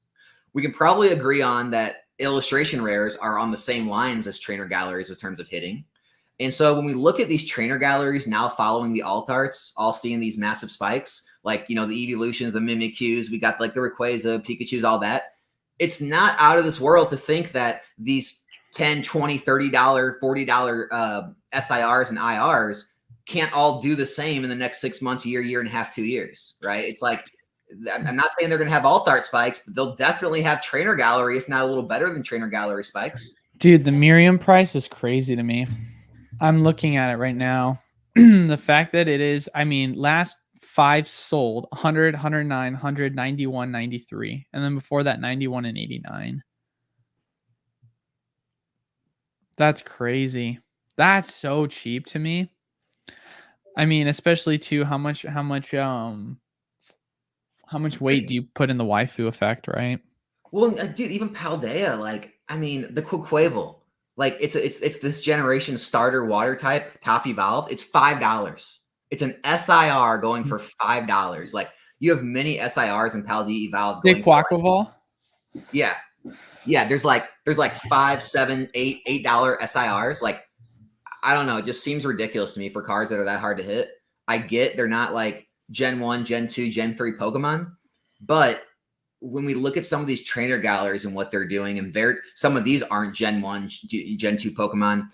Speaker 1: We can probably agree on that illustration rares are on the same lines as trainer galleries in terms of hitting. And so when we look at these trainer galleries now following the alt arts, all seeing these massive spikes, like, the evolutions, the Mimikyus, we got like the Rayquaza, Pikachus, all that. It's not out of this world to think that these $10, $20, $30, $40 SIRs and IRs can't all do the same in the next 6 months, year and a half, 2 years, right? It's like, I'm not saying they're going to have alt art spikes, but they'll definitely have trainer gallery, if not a little better than trainer gallery spikes.
Speaker 2: Dude, the Miriam price is crazy to me. I'm looking at it right now. The fact that it is, last 5 sold 100, 109, 100, 91, 93. And then before that, 91 and 89. That's crazy. That's so cheap to me. Especially too, how much weight do you put in the waifu effect, right?
Speaker 1: Well, dude, even Paldea, the Quaal, it's this generation starter water type, top evolved. It's $5. It's an SIR going for $5. Like, you have many SIRs and Paldea evolved.
Speaker 2: Quaquaval?
Speaker 1: Yeah. There's like $5, $7, $8 SIRs. Like, I don't know. It just seems ridiculous to me for cards that are that hard to hit. I get they're not like Gen 1, Gen 2, Gen 3 Pokemon, but when we look at some of these trainer galleries and what they're doing, and some of these aren't Gen 1, Gen 2 Pokemon,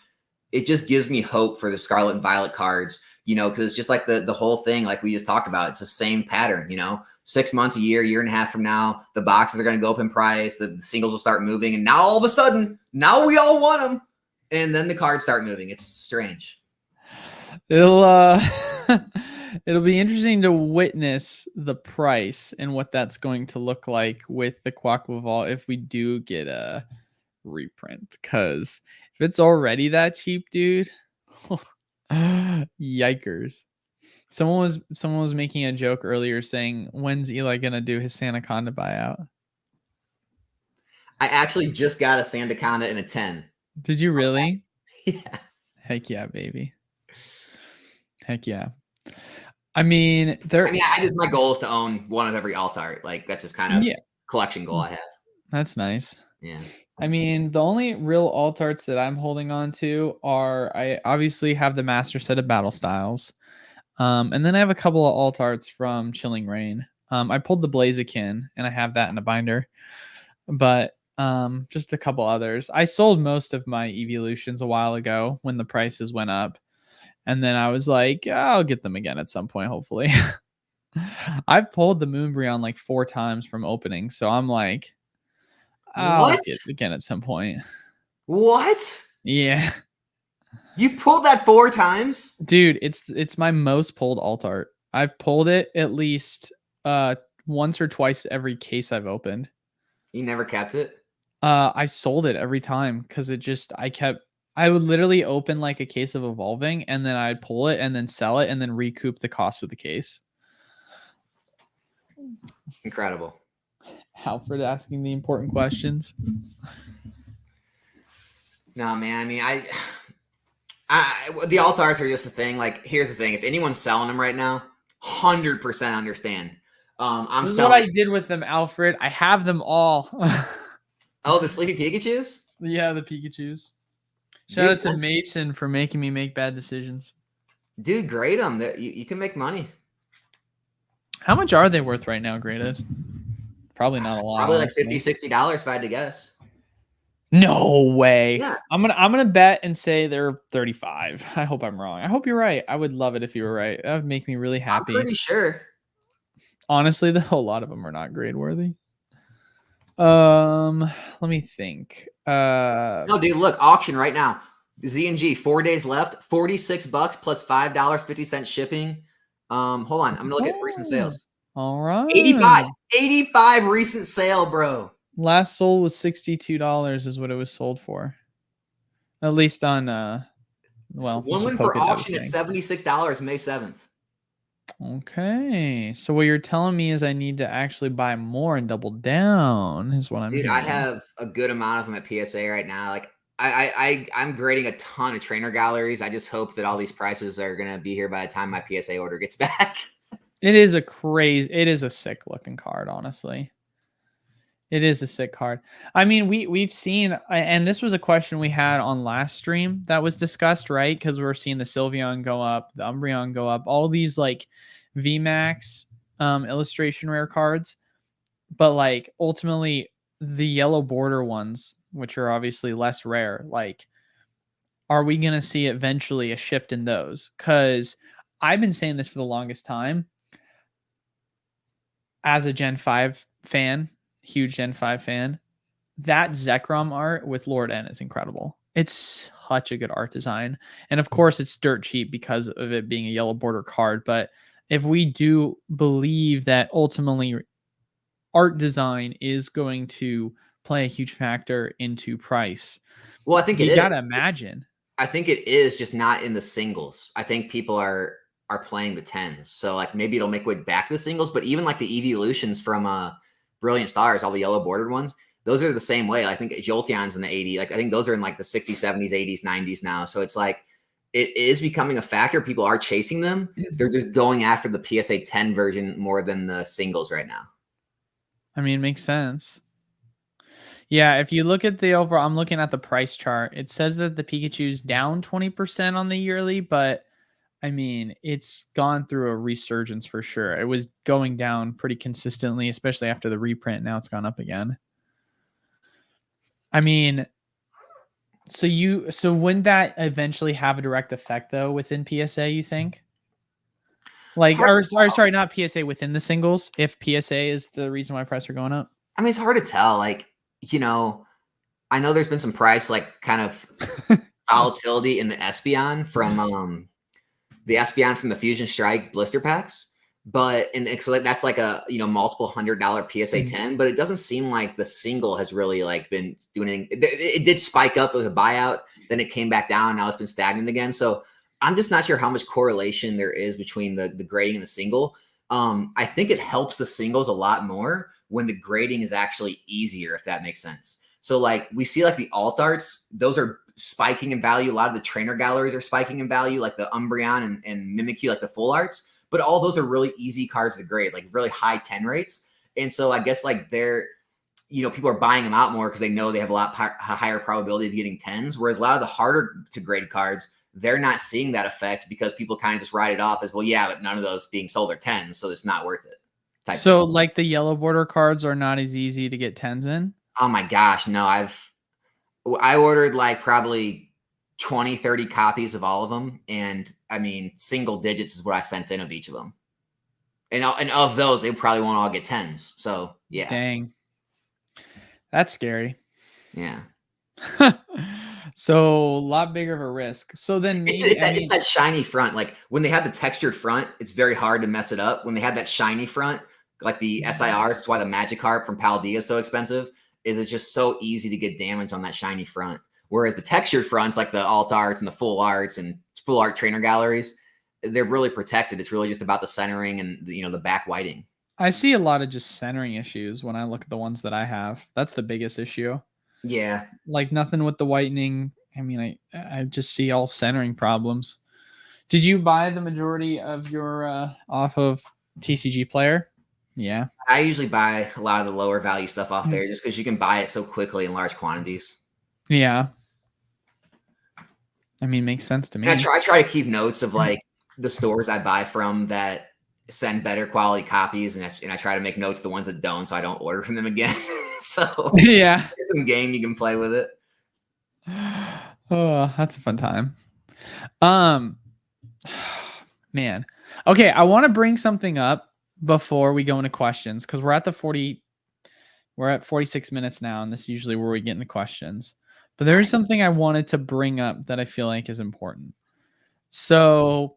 Speaker 1: it just gives me hope for the Scarlet and Violet cards, because it's just like the whole thing, like we just talked about, it's the same pattern, 6 months, a year and a half from now, the boxes are going to go up in price, the singles will start moving, and now all of a sudden, now we all want them, and then the cards start moving. It's strange.
Speaker 2: It'll be interesting to witness the price and what that's going to look like with the Quaquaval if we do get a reprint. Because if it's already that cheap, dude, yikers. Someone was making a joke earlier saying, when's Eli gonna do his Sandaconda buyout?
Speaker 1: I actually just got a Sandaconda in a 10.
Speaker 2: Did you really?
Speaker 1: Yeah.
Speaker 2: Heck yeah, baby. Heck yeah. My
Speaker 1: goal is to own one of every alt art. Like, that's just kind of collection goal I have.
Speaker 2: That's nice.
Speaker 1: Yeah.
Speaker 2: The only real alt arts that I'm holding on to are, I obviously have the master set of battle styles. And then I have a couple of alt arts from Chilling Reign. I pulled the Blaziken and I have that in a binder. But Just a couple others. I sold most of my evolutions a while ago when the prices went up. And then I was like, I'll get them again at some point, hopefully. I've pulled the Moonbreon like 4 times from opening. So I'm like, I'll
Speaker 1: What?
Speaker 2: get it again at some point.
Speaker 1: What?
Speaker 2: Yeah.
Speaker 1: You pulled that 4 times?
Speaker 2: Dude, it's my most pulled alt art. I've pulled it at least once or twice every case I've opened.
Speaker 1: You never kept it?
Speaker 2: I sold it every time because I would literally open like a case of evolving and then I'd pull it and then sell it and then recoup the cost of the case.
Speaker 1: Incredible.
Speaker 2: Alfred asking the important questions.
Speaker 1: No, man. I mean, the alt arts are just a thing. Like, here's the thing: if anyone's selling them right now, 100% understand. I'm
Speaker 2: this
Speaker 1: selling.
Speaker 2: Is what I did with them, Alfred. I have them all.
Speaker 1: Oh, the Sleepy Pikachus?
Speaker 2: Yeah, the Pikachus. Shout out to Mason for making me make bad decisions.
Speaker 1: Dude, grade them. You can make money.
Speaker 2: How much are they worth right now, graded? Probably not a lot.
Speaker 1: Probably like $50, $60 if I had to guess.
Speaker 2: No way.
Speaker 1: Yeah.
Speaker 2: I'm gonna bet and say they're 35. I hope I'm wrong. I hope you're right. I would love it if you were right. That would make me really happy.
Speaker 1: I'm pretty sure.
Speaker 2: Honestly, though, a lot of them are not grade worthy. Let me think.
Speaker 1: No, dude, look, auction right now. ZNG, 4 days left, $46 plus $5.50 shipping. Hold on, I'm gonna look at recent sales.
Speaker 2: All right.
Speaker 1: 85 recent sale, bro.
Speaker 2: Last sold was $62 is what it was sold for. At least on well,
Speaker 1: one win for auction at $76 May 7th.
Speaker 2: Okay. So what you're telling me is I need to actually buy more and double down is what I'm
Speaker 1: Dude,
Speaker 2: hearing.
Speaker 1: I have a good amount of them at PSA right now. Like I'm grading a ton of trainer galleries. I just hope that all these prices are gonna be here by the time my PSA order gets back.
Speaker 2: It is a sick looking card, honestly. It is a sick card. I mean, we've seen, and this was a question we had on last stream that was discussed, right? Because we were seeing the Sylveon go up, the Umbreon go up, all these like VMAX illustration rare cards. But like ultimately the yellow border ones, which are obviously less rare, like, are we going to see eventually a shift in those? Because I've been saying this for the longest time. As a Gen 5 fan, huge Gen 5 fan, that Zekrom art with Lord N is incredible. It's such a good art design. And of course, it's dirt cheap because of it being a yellow border card. But if we do believe that ultimately art design is going to play a huge factor into price,
Speaker 1: well, I think you
Speaker 2: gotta imagine.
Speaker 1: I think it is just not in the singles. I think people are playing the 10s. So like maybe it'll make way back to the singles, but even like the evolutions from Brilliant Stars, all the yellow bordered ones, those are the same way. I think Jolteon's in the 80s. Like I think those are in like the 60s, 70s, 80s, 90s now. So it's like it is becoming a factor. People are chasing them. They're just going after the PSA 10 version more than the singles right now.
Speaker 2: I mean, it makes sense. Yeah, if you look at the overall, I'm looking at the price chart. It says that the Pikachu's down 20% on the yearly, but I mean, it's gone through a resurgence for sure. It was going down pretty consistently, especially after the reprint. Now it's gone up again. I mean, so wouldn't that eventually have a direct effect though within PSA, you think? Like, or sorry, not PSA, within the singles, if PSA is the reason why prices are going up?
Speaker 1: I mean, it's hard to tell. Like, you know, I know there's been some price like kind of volatility in the Espeon from the Espeon from the Fusion Strike blister packs, but so that's like a multiple $100 PSA 10, but it doesn't seem like the single has really like been doing anything. It did spike up with a buyout, then it came back down. Now it's been stagnant again. So I'm just not sure how much correlation there is between the grading and the single. I think it helps the singles a lot more when the grading is actually easier, if that makes sense. So like we see like the alt arts, those are spiking in value. A lot of the trainer galleries are spiking in value, like the Umbreon and Mimikyu, like the full arts, but all those are really easy cards to grade, like really high 10 rates. And so I guess like they're, people are buying them out more because they know they have a lot higher probability of getting 10s. Whereas a lot of the harder to grade cards, they're not seeing that effect because people kind of just write it off as, well, yeah, but none of those being sold are 10s, so it's not worth it.
Speaker 2: So like the yellow border cards are not as easy to get 10s in?
Speaker 1: Oh my gosh, no, I ordered like probably 20, 30 copies of all of them. And I mean, single digits is what I sent in of each of them. And of those, they probably won't all get 10s. So yeah.
Speaker 2: Dang. That's scary.
Speaker 1: Yeah.
Speaker 2: So a lot bigger of a risk. So then maybe
Speaker 1: It's that shiny front. Like when they have the textured front, it's very hard to mess it up. When they have that shiny front, like the SIRs, that's why the Magikarp from Paldea is so expensive, is it's just so easy to get damage on that shiny front. Whereas the textured fronts, like the alt arts and the full arts and full art trainer galleries, they're really protected. It's really just about the centering and the back whiting.
Speaker 2: I see a lot of just centering issues when I look at the ones that I have. That's the biggest issue.
Speaker 1: Yeah.
Speaker 2: Like nothing with the whitening. I mean, I just see all centering problems. Did you buy the majority of your off of TCG Player? Yeah.
Speaker 1: I usually buy a lot of the lower value stuff off there just because you can buy it so quickly in large quantities.
Speaker 2: Yeah. I mean, makes sense to me.
Speaker 1: And I try to keep notes of like the stores I buy from that send better quality copies, and I try to make notes of the ones that don't, so I don't order from them again. So
Speaker 2: yeah,
Speaker 1: it's some game you can play with it.
Speaker 2: Oh, that's a fun time. Man. Okay, I want to bring something up before we go into questions because we're at 46 minutes now, and this is usually where we get into questions. But there is something I wanted to bring up that I feel like is important. So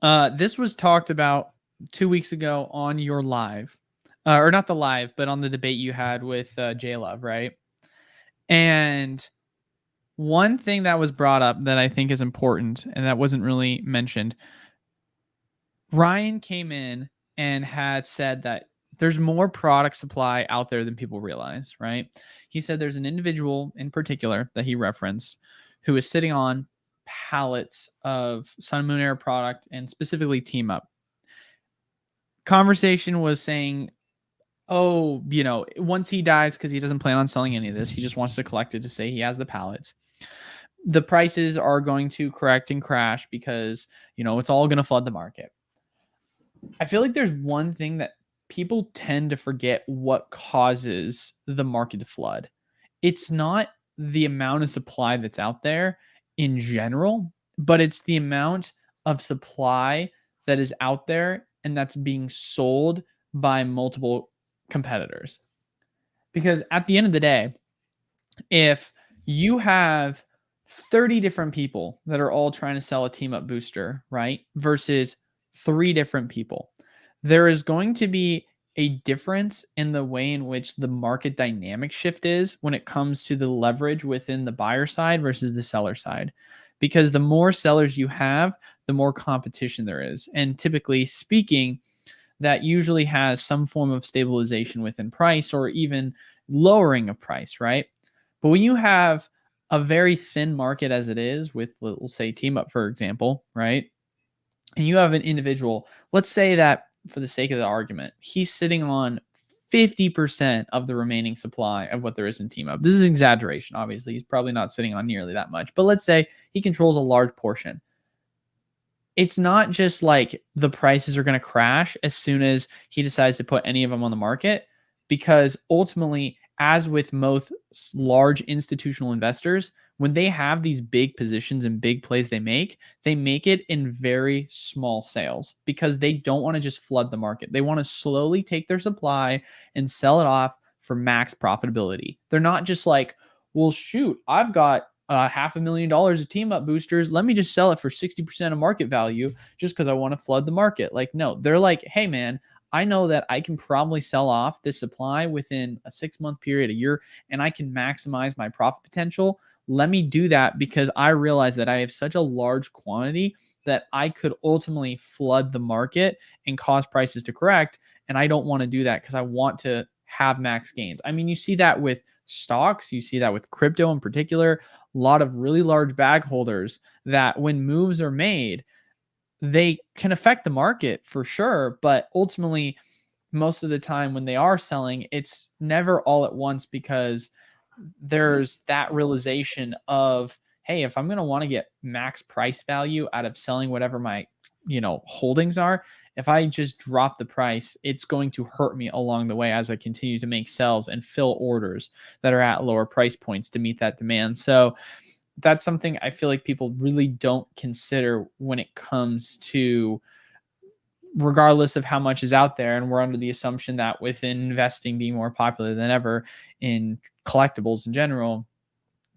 Speaker 2: this was talked about 2 weeks ago on your live, or not the live, but on the debate you had with J Love, right? And one thing that was brought up that I think is important and that wasn't really mentioned, Ryan came in and had said that there's more product supply out there than people realize, right? He said there's an individual in particular that he referenced who is sitting on pallets of Sun Moon Air product and specifically Team Up. Conversation was saying, oh, once he dies, because he doesn't plan on selling any of this, he just wants to collect it to say he has the pallets. The prices are going to correct and crash because, it's all going to flood the market. I feel like there's one thing that people tend to forget what causes the market to flood. It's not the amount of supply that's out there in general, but it's the amount of supply that is out there and that's being sold by multiple competitors. Because at the end of the day, if you have 30 different people that are all trying to sell a Team Up booster, right, versus 3 different people, there is going to be a difference in the way in which the market dynamic shift is when it comes to the leverage within the buyer side versus the seller side. Because the more sellers you have, the more competition there is. And typically speaking, that usually has some form of stabilization within price or even lowering of price, right? But when you have a very thin market as it is with, we'll say Team Up, for example, right? And you have an individual, let's say that for the sake of the argument, he's sitting on 50% of the remaining supply of what there is in Team Up. This is exaggeration, obviously. He's probably not sitting on nearly that much. But let's say he controls a large portion. It's not just like the prices are going to crash as soon as he decides to put any of them on the market, because ultimately, as with most large institutional investors, when they have these big positions and big plays they make it in very small sales because they don't want to just flood the market. They want to slowly take their supply and sell it off for max profitability. They're not just like, well, shoot, I've got $500,000 of Team Up boosters. Let me just sell it for 60% of market value just because I want to flood the market. Like, no, they're like, hey, man, I know that I can probably sell off this supply within a 6-month period, a year, and I can maximize my profit potential. Let me do that because I realize that I have such a large quantity that I could ultimately flood the market and cause prices to correct. And I don't want to do that because I want to have max gains. I mean, you see that with stocks, you see that with crypto in particular, a lot of really large bag holders that when moves are made, they can affect the market for sure. But ultimately, most of the time when they are selling, it's never all at once because there's that realization of, hey, if I'm going to want to get max price value out of selling whatever my, holdings are, if I just drop the price, it's going to hurt me along the way as I continue to make sells and fill orders that are at lower price points to meet that demand. So that's something I feel like people really don't consider when it comes to, regardless of how much is out there. And we're under the assumption that with investing being more popular than ever in collectibles in general,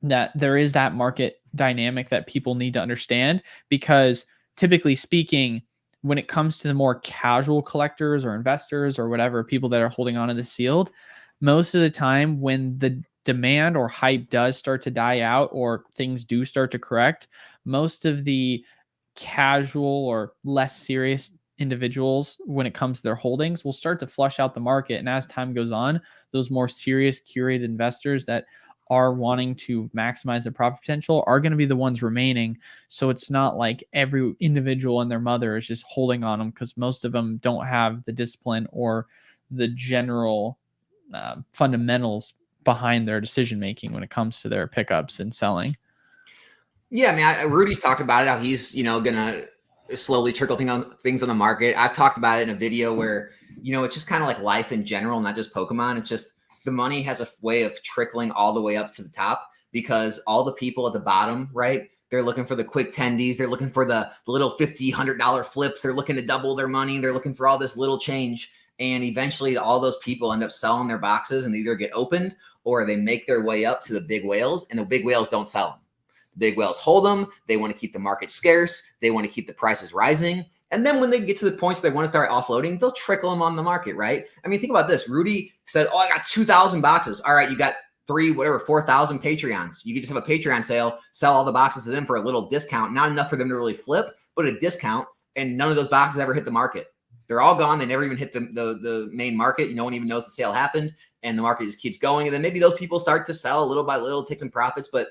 Speaker 2: that there is that market dynamic that people need to understand, because typically speaking, when it comes to the more casual collectors or investors or whatever, people that are holding on to the sealed, most of the time when the demand or hype does start to die out or things do start to correct, most of the casual or less serious individuals, when it comes to their holdings, will start to flush out the market. And as time goes on, those more serious curated investors that are wanting to maximize their profit potential are going to be the ones remaining. So it's not like every individual and their mother is just holding on them, because most of them don't have the discipline or the general fundamentals behind their decision making when it comes to their pickups and selling.
Speaker 1: Yeah, I mean, Rudy's talked about it, how he's, gonna slowly trickle things on the market. I've talked about it in a video where, it's just kind of like life in general, not just Pokemon. It's just the money has a way of trickling all the way up to the top, because all the people at the bottom, right? They're looking for the quick tendies. They're looking for the little $50, $100 flips. They're looking to double their money. They're looking for all this little change. And eventually all those people end up selling their boxes and either get opened or they make their way up to the big whales, and the big whales don't sell them. The big whales hold them. They want to keep the market scarce. They want to keep the prices rising. And then when they get to the points where they want to start offloading, they'll trickle them on the market, right? I mean, think about this. Rudy says, I got 2,000 boxes. All right, you got 4,000 Patreons. You could just have a Patreon sale, sell all the boxes to them for a little discount. Not enough for them to really flip, but a discount. And none of those boxes ever hit the market. They're all gone. They never even hit the main market. No one even knows the sale happened, and the market just keeps going. And then maybe those people start to sell little by little, take some profits. But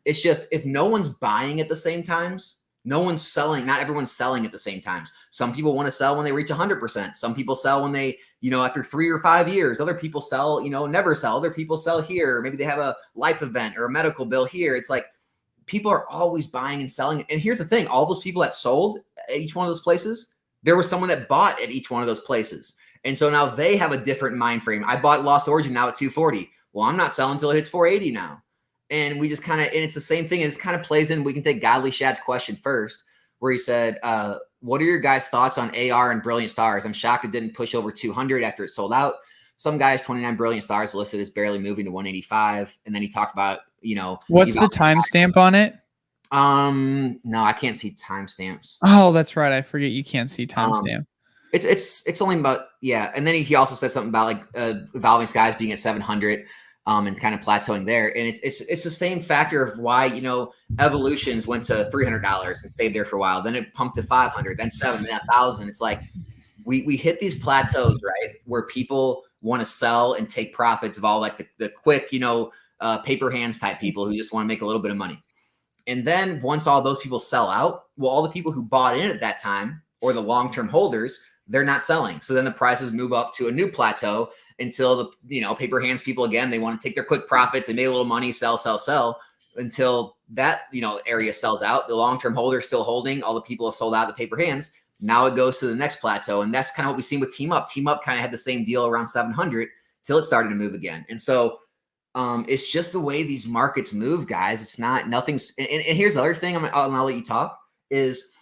Speaker 1: it's just, if no one's buying at the same times, no one's selling. Not everyone's selling at the same times. Some people want to sell when they reach 100%. Some people sell when they, after 3 or 5 years. Other people sell, never sell. Other people sell here. Maybe they have a life event or a medical bill here. It's like people are always buying and selling. And here's the thing. All those people that sold at each one of those places, there was someone that bought at each one of those places. And so now they have a different mind frame. I bought Lost Origin now at 240. Well, I'm not selling until it hits 480 now. And we just kind of, and it's the same thing. And it kind of plays in. We can take Godly Shad's question first, where he said, what are your guys' thoughts on AR and Brilliant Stars? I'm shocked it didn't push over 200 after it sold out. Some guys, 29 Brilliant Stars listed as barely moving to 185. And then he talked about,
Speaker 2: what's the timestamp on it?
Speaker 1: No, I can't see timestamps.
Speaker 2: Oh, that's right. I forget you can't see timestamp.
Speaker 1: It's only about, yeah. And then he also said something about like Evolving Skies being at 700 and kind of plateauing there. And it's the same factor of why, Evolutions went to $300 and stayed there for a while. Then it pumped to 500, then 7, then 1,000. It's like we hit these plateaus, right, where people want to sell and take profits of all like the quick, paper hands type people who just want to make a little bit of money. And then once all those people sell out, well, all the people who bought in at that time, or the long-term holders, they're not selling. So then the prices move up to a new plateau until the, paper hands people, again, they want to take their quick profits. They made a little money, sell until that, area sells out. The long-term holders still holding. All the people have sold out the paper hands. Now it goes to the next plateau. And that's kind of what we've seen with Team Up. Team Up kind of had the same deal around 700 till it started to move again. And so it's just the way these markets move, guys. It's not nothing's. And here's the other thing. I'll let you talk is,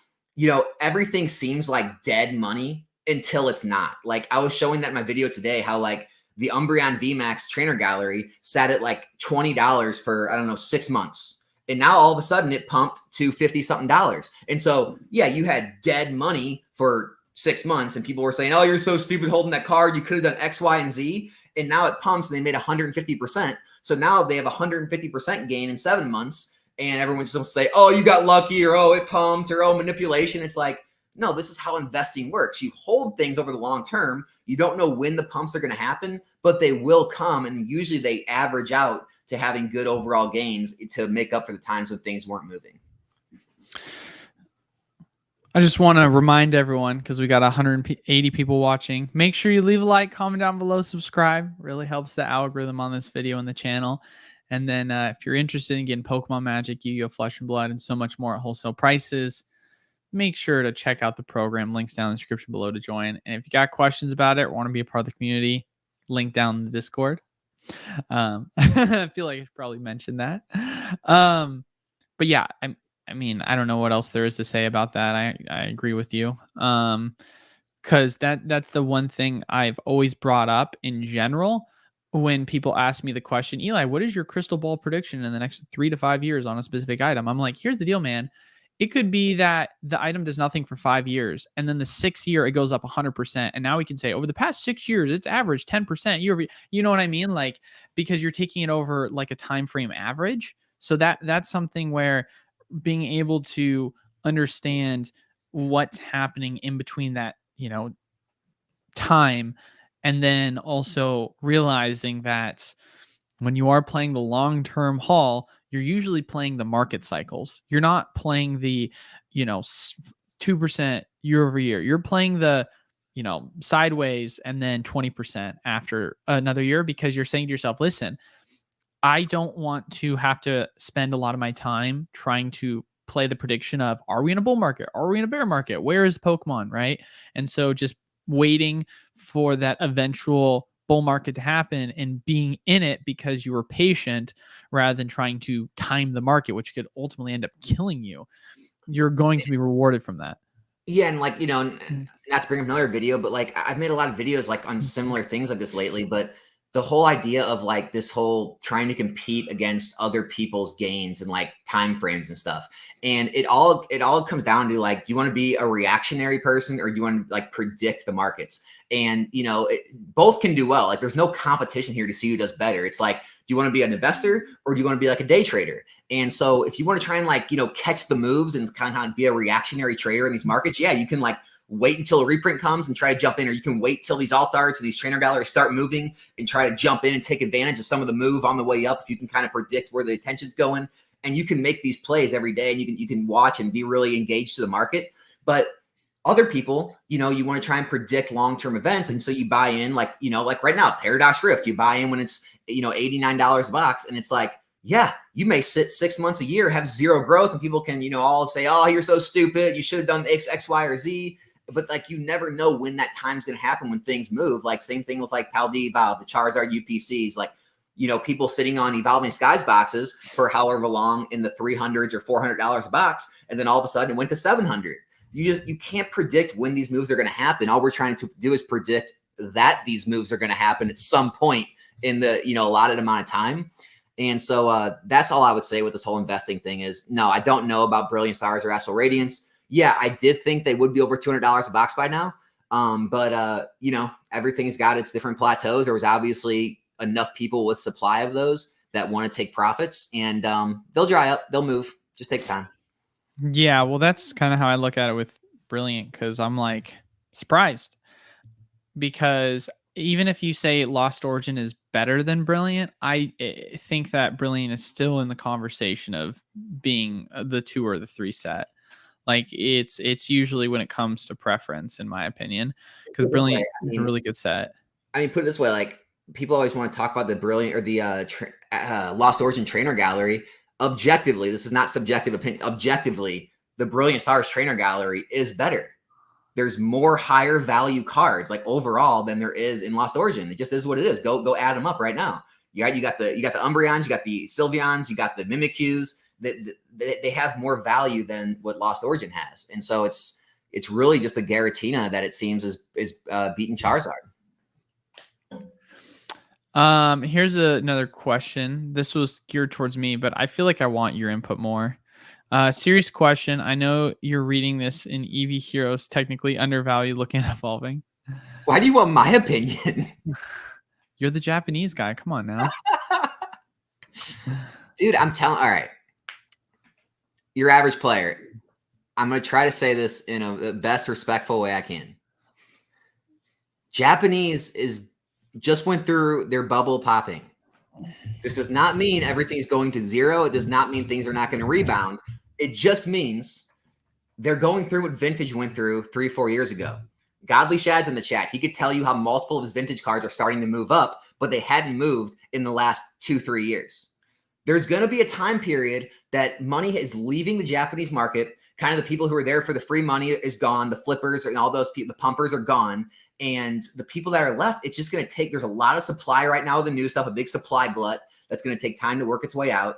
Speaker 1: everything seems like dead money until it's not. Like I was showing that in my video today, how like the Umbreon VMAX trainer gallery sat at like $20 for, I don't know, 6 months. And now all of a sudden it pumped to $50 something. And so, yeah, you had dead money for 6 months and people were saying, oh, you're so stupid holding that card. You could have done X, Y, and Z. And now it pumps and they made 150%. So now they have 150% gain in 7 months. And everyone's just going to say, oh, you got lucky, or oh, it pumped, or oh, manipulation. It's like, no, this is how investing works. You hold things over the long term. You don't know when the pumps are going to happen, but they will come. And usually they average out to having good overall gains to make up for the times when things weren't moving.
Speaker 2: I just want to remind everyone, because we got 180 people watching, make sure you leave a like, comment down below, subscribe. Really helps the algorithm on this video and the channel. And then if you're interested in getting Pokemon Magic, Yu-Gi-Oh! Flesh and Blood, and so much more at wholesale prices, make sure to check out the program. Links down in the description below to join. And if you got questions about it or want to be a part of the community, link down in the Discord. I feel like I probably mentioned that. But yeah, I mean, I don't know what else there is to say about that. I agree with you. Because that's the one thing I've always brought up in general when people ask me the question, Eli, what is your crystal ball prediction in the next 3 to 5 years on a specific item? I'm like, here's the deal, man. It could be that the item does nothing for 5 years, and then the 6th year it goes up 100%. And now we can say over the past 6 years, it's averaged 10% year over year. You know what I mean? Like, because you're taking it over like a time frame average. So that's something where being able to understand what's happening in between that, time, and then also realizing that when you are playing the long-term haul, you're usually playing the market cycles. You're not playing the 2% year over year. You're playing the sideways and then 20% after another year, because you're saying to yourself, listen, I don't want to have to spend a lot of my time trying to play the prediction of, are we in a bull market? Are we in a bear market? Where is Pokemon, right? And so just waiting for that eventual bull market to happen and being in it because you were patient rather than trying to time the market, which could ultimately end up killing you. You're going to be rewarded from that.
Speaker 1: Yeah, and like, not to bring up another video, but like I've made a lot of videos like on similar things like this lately, but the whole idea of like this whole trying to compete against other people's gains and like time frames and stuff. And it all comes down to like, do you want to be a reactionary person or do you want to like predict the markets? And, both can do well. Like there's no competition here to see who does better. It's like, do you want to be an investor or do you want to be like a day trader? And so if you want to try and like, catch the moves and kind of be a reactionary trader in these markets, yeah, you can like wait until a reprint comes and try to jump in, or you can wait till these alt arts or these trainer galleries start moving and try to jump in and take advantage of some of the move on the way up. If you can kind of predict where the attention's going, and you can make these plays every day, and you can watch and be really engaged to the market. But other people, you want to try and predict long-term events. And so you buy in like right now, Paradox Rift, you buy in when it's, $89 a box. And it's like, yeah, you may sit 6 months a year, have zero growth, and people can, all say, oh, you're so stupid. You should have done X, Y, or Z. But like, you never know when that time's going to happen when things move. Like same thing with like Paldi Evolve, the Charizard UPCs, like, people sitting on Evolving Skies boxes for however long in the $300s or $400 a box. And then all of a sudden it went to 700. You can't predict when these moves are going to happen. All we're trying to do is predict that these moves are going to happen at some point in the, allotted amount of time. And so that's all I would say with this whole investing thing is, no, I don't know about Brilliant Stars or Astral Radiance. Yeah, I did think they would be over $200 a box by now. But everything's got its different plateaus. There was obviously enough people with supply of those that want to take profits, and they'll dry up, they'll move. Just takes time.
Speaker 2: Yeah, well, that's kind of how I look at it with Brilliant, because I'm like surprised, because even if you say Lost Origin is better than Brilliant, I think that Brilliant is still in the conversation of being the 2 or the 3 set. Like it's usually when it comes to preference, in my opinion, because Brilliant is a really good set.
Speaker 1: I mean, put it this way, like people always want to talk about the Brilliant or the Lost Origin trainer gallery. Objectively, this is not subjective opinion. Objectively, the Brilliant Stars trainer gallery is better. There's more higher value cards, like overall, than there is in Lost Origin. It just is what it is. Go add them up right now. You got the Umbreons, you got the Sylveons, you got the Mimikyus. They have more value than what Lost Origin has, and so it's really just the Giratina that it seems is beating Charizard.
Speaker 2: Here's another question. This was geared towards me, but I feel like I want your input more. Serious question. I know you're reading this in EV Heroes, technically undervalued, looking at evolving.
Speaker 1: Why do you want my opinion?
Speaker 2: You're the Japanese guy. Come on now.
Speaker 1: Dude, I'm telling. All right. Your average player. I'm going to try to say this in the best respectful way I can. Japanese just went through their bubble popping. This does not mean everything's going to zero. It does not mean things are not going to rebound. It just means they're going through what Vintage went through 3-4 years ago. Godly Shad's in the chat. He could tell you how multiple of his Vintage cards are starting to move up, but they hadn't moved in the last 2-3 years. there's going to be a time period that money is leaving the Japanese market. Kind of the people who are there for the free money is gone. The flippers and all those people, the pumpers are gone. And the people that are left, it's just going to take, there's a lot of supply right now, the new stuff, a big supply glut that's going to take time to work its way out.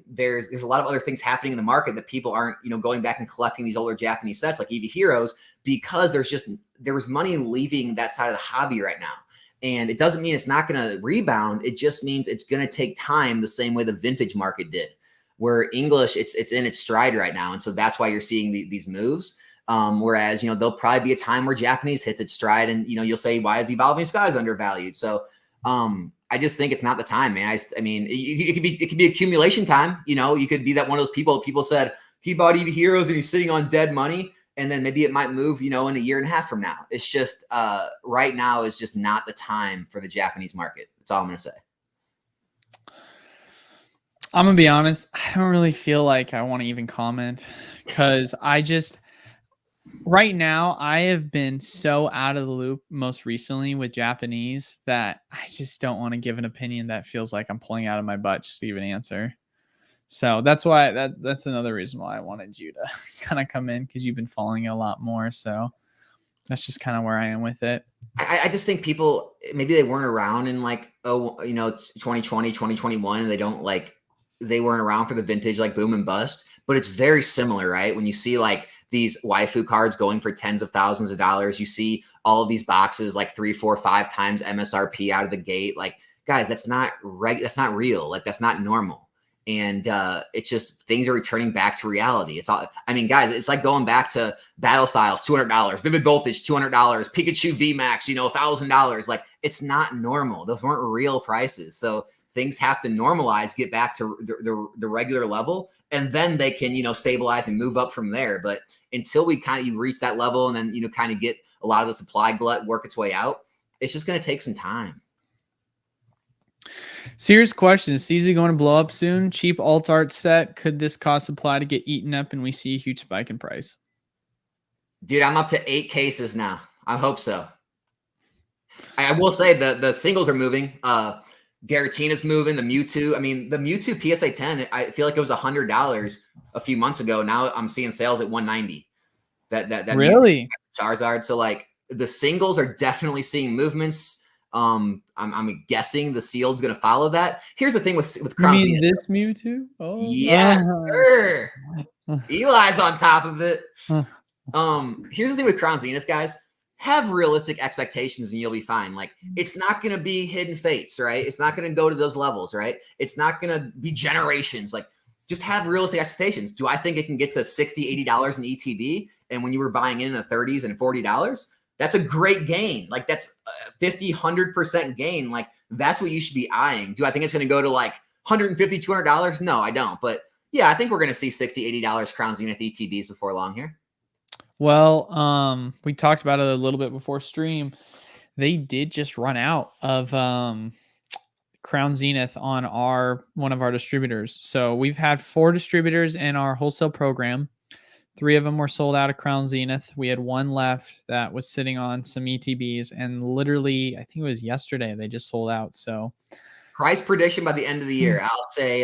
Speaker 1: There's a lot of other things happening in the market that people aren't, going back and collecting these older Japanese sets like EV Heroes, because there was money leaving that side of the hobby right now. And it doesn't mean it's not going to rebound. It just means it's going to take time, the same way the vintage market did, where English, it's in its stride right now. And so that's why you're seeing these moves. Whereas, there'll probably be a time where Japanese hits its stride and, you'll say, why is Evolving Skies undervalued? So, I just think it's not the time, man. I mean, it could be accumulation time. You could be that one of those people said he bought EV Heroes and he's sitting on dead money. And then maybe it might move, in a year and a half from now. It's just right now is just not the time for the Japanese market. That's all I'm going to say.
Speaker 2: I'm going to be honest. I don't really feel like I want to even comment, because right now I have been so out of the loop most recently with Japanese that I just don't want to give an opinion that feels like I'm pulling out of my butt just to give an answer. So that's why that's another reason why I wanted you to kind of come in, because you've been following it a lot more. So that's just kind of where I am with it.
Speaker 1: I just think people, maybe they weren't around in 2020, 2021, and they weren't around for the vintage boom and bust, but it's very similar, right? When you see these waifu cards going for tens of thousands of dollars, you see all of these boxes 3, 4, 5 times MSRP out of the gate. Guys, that's not that's not real. That's not normal. And it's just, things are returning back to reality. It's all, I mean, guys, it's like going back to Battle Styles, $200, Vivid Voltage, $200, Pikachu VMAX, $1,000. It's not normal. Those weren't real prices. So things have to normalize, get back to the regular level, and then they can, stabilize and move up from there. But until we kind of reach that level and then, kind of get a lot of the supply glut work its way out, it's just going to take some time.
Speaker 2: Serious question. Is CZ going to blow up soon? Cheap alt art set. Could this cause supply to get eaten up and we see a huge spike in price?
Speaker 1: Dude, I'm up to 8 cases now. I hope so. I will say the singles are moving. Garatina's moving. The Mewtwo. I mean, the Mewtwo PSA 10, I feel like it was $100 a few months ago. Now I'm seeing sales at $190. That
Speaker 2: really
Speaker 1: Mewtwo, Charizard. So the singles are definitely seeing movements. I'm guessing the Sealed's going to follow that. Here's the thing with Crown
Speaker 2: Zenith. This Mewtwo? Oh,
Speaker 1: yes, sir. Eli's on top of it. Here's the thing with Crown Zenith, guys. Have realistic expectations and you'll be fine. It's not going to be Hidden Fates, right? It's not going to go to those levels, right? It's not going to be Generations. Just have realistic expectations. Do I think it can get to $60, $80 in ETB? And when you were buying in the 30s and $40, that's a great gain. That's 50, 100% gain. That's what you should be eyeing. Do I think it's going to go to $150, $200? No, I don't. But yeah, I think we're going to see $60, $80 Crown Zenith ETBs before long here.
Speaker 2: Well, we talked about it a little bit before stream. They did just run out of Crown Zenith on one of our distributors. So we've had 4 distributors in our wholesale program. 3 of them were sold out of Crown Zenith. We had 1 left that was sitting on some ETBs, and literally, I think it was yesterday, they just sold out. So,
Speaker 1: price prediction by the end of the year, I'll say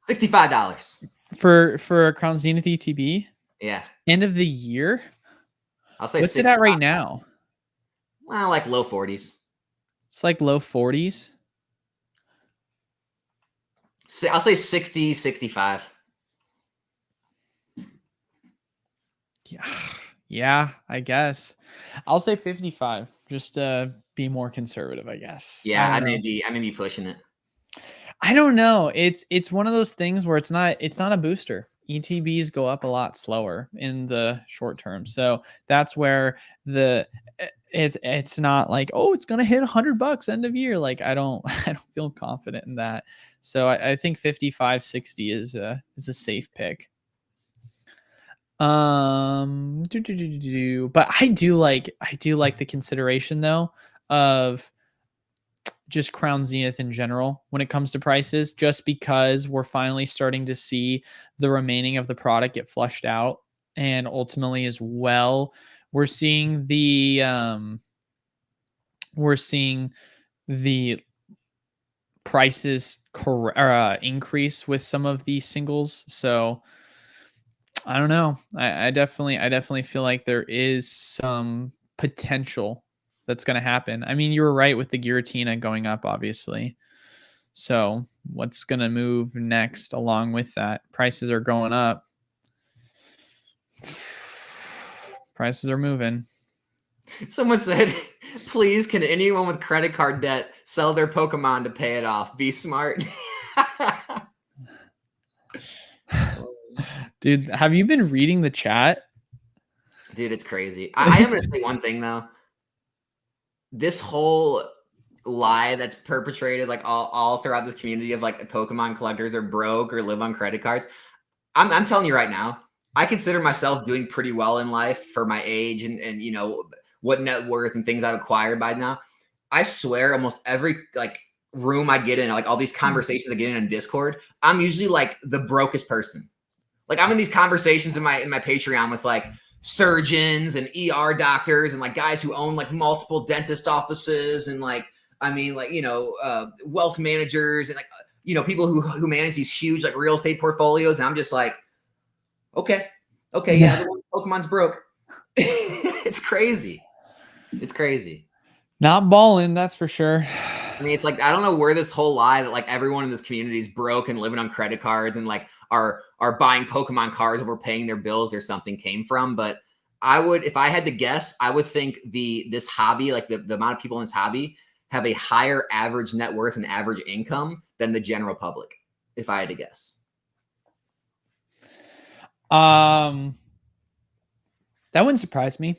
Speaker 1: $65
Speaker 2: for a Crown Zenith ETB.
Speaker 1: Yeah,
Speaker 2: end of the year.
Speaker 1: I'll say.
Speaker 2: What's it at right now?
Speaker 1: Well, low 40s.
Speaker 2: It's low 40s.
Speaker 1: I'll say 60, 65.
Speaker 2: Yeah, I guess. I'll say 55, just to be more conservative, I guess.
Speaker 1: Yeah, I may be pushing it.
Speaker 2: I don't know. It's one of those things where it's not a booster. ETBs go up a lot slower in the short term. So that's where it's not it's gonna hit $100 end of year. I don't feel confident in that. So I think 55, 60 is a safe pick. But I do like the consideration though of just Crown Zenith in general when it comes to prices, just because we're finally starting to see the remaining of the product get flushed out. And ultimately as well, we're seeing the prices increase with some of these singles. So I don't know. I definitely feel like there is some potential that's going to happen. I mean, you were right with the Giratina going up, obviously. So what's going to move next along with that? Prices are going up. Prices are moving.
Speaker 1: Someone said, please, can anyone with credit card debt sell their Pokemon to pay it off? Be smart.
Speaker 2: Dude, have you been reading the chat?
Speaker 1: Dude, it's crazy. I am going to say one thing, though. This whole lie that's perpetrated like all throughout this community of like Pokemon collectors are broke or live on credit cards. I'm telling you right now, I consider myself doing pretty well in life for my age and you know what net worth and things I've acquired by now. I swear almost every like room I get in, like all these conversations I get in on Discord, I'm usually like the brokest person. Like I'm in these conversations in my Patreon with like surgeons and ER doctors and like guys who own like multiple dentist offices and like I mean like you know wealth managers and like you know people who manage these huge like real estate portfolios and I'm just like okay yeah Pokemon's broke. It's crazy. It's crazy.
Speaker 2: Not balling, that's for sure.
Speaker 1: I mean, it's like I don't know where this whole lie that like everyone in this community is broke and living on credit cards and like are buying Pokemon cards over paying their bills or something came from. But I would, if I had to guess, I would think this hobby, like the amount of people in this hobby, have a higher average net worth and average income than the general public. If I had to guess.
Speaker 2: That wouldn't surprise me.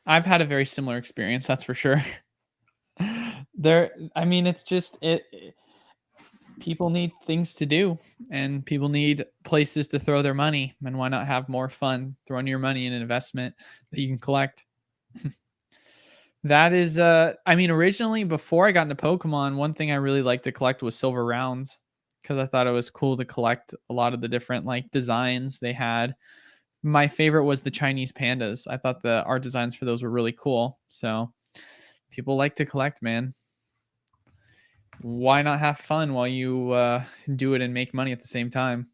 Speaker 2: I've had a very similar experience, that's for sure. I mean, it's just people need things to do and people need places to throw their money, and why not have more fun throwing your money in an investment that you can collect? That is I mean, originally before I got into Pokemon, one thing I really liked to collect was silver rounds because I thought it was cool to collect a lot of the different like designs they had. My favorite was the Chinese pandas. I thought the art designs for those were really cool. So people like to collect, man. Why not have fun while you do it and make money at the same time?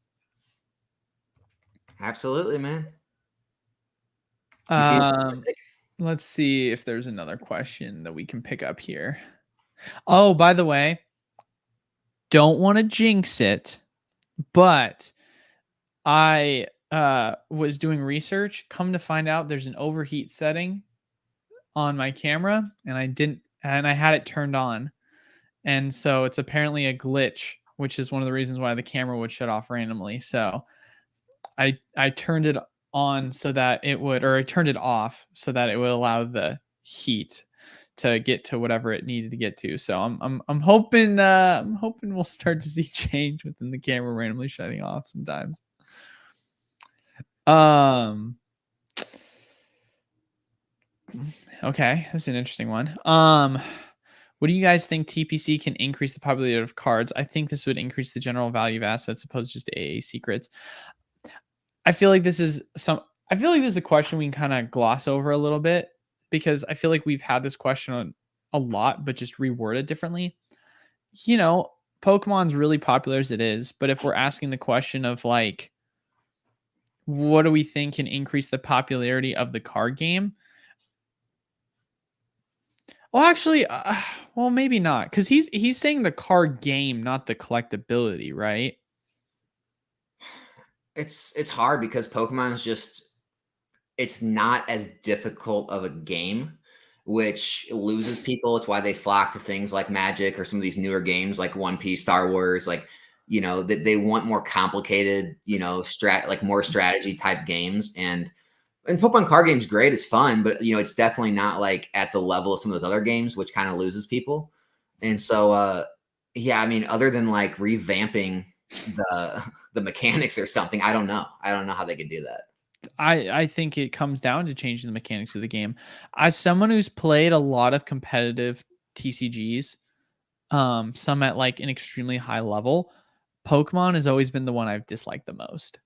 Speaker 1: Absolutely, man.
Speaker 2: Let's see if there's another question that we can pick up here. Oh, by the way, don't want to jinx it, but I was doing research. Come to find out, there's an overheat setting on my camera, and I had it turned on. And so it's apparently a glitch, which is one of the reasons why the camera would shut off randomly. So I turned it on so that it would, or I turned it off so that it would allow the heat to get to whatever it needed to get to. So I'm hoping we'll start to see change within the camera randomly shutting off sometimes. Okay, that's an interesting one. What do you guys think TPC can increase the popularity of cards? I think this would increase the general value of assets opposed to just AA secrets. I feel like this is a question we can kind of gloss over a little bit because I feel like we've had this question a lot, but just reworded differently. You know, Pokemon's really popular as it is, but if we're asking the question of like, what do we think can increase the popularity of the card game? Well, actually, well, maybe not, because he's saying the card game, not the collectability, right?
Speaker 1: It's hard because Pokemon is just it's not as difficult of a game, which loses people. It's why they flock to things like Magic or some of these newer games like One Piece, Star Wars, like you know that they want more complicated, you know, more strategy type games and Pokemon card game's great. It's fun, but you know, it's definitely not like at the level of some of those other games, which kind of loses people. And so, yeah, I mean, other than like revamping the mechanics or something, I don't know. I don't know how they could do that.
Speaker 2: I think it comes down to changing the mechanics of the game. As someone who's played a lot of competitive TCGs, some at like an extremely high level, Pokemon has always been the one I've disliked the most.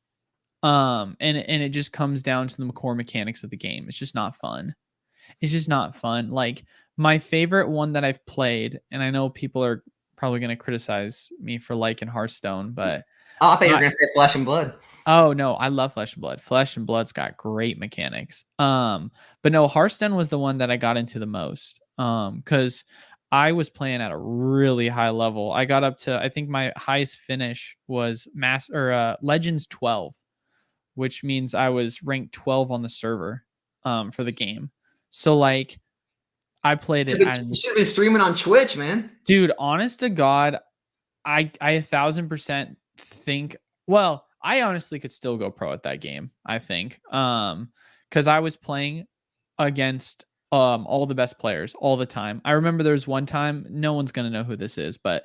Speaker 2: And it just comes down to the core mechanics of the game. It's just not fun. It's just not fun. Like My favorite one that I've played, and I know people are probably going to criticize me for liking Hearthstone, but
Speaker 1: Oh, I thought you were
Speaker 2: I,
Speaker 1: gonna say Flesh and Blood.
Speaker 2: oh no, I love Flesh and Blood. Flesh and Blood's got great mechanics. But no, Hearthstone was the one that I got into the most. Because I was playing at a really high level. I got up to, I think my highest finish was Legends 12, which means I was ranked 12 on the server for the game. So like I played it
Speaker 1: You
Speaker 2: and
Speaker 1: should have been streaming on Twitch, man.
Speaker 2: dude, honest to God, I 1,000% think, well, I honestly could still go pro at that game, I think. Because I was playing against all the best players all the time. I remember there was one time, no one's gonna know who this is, but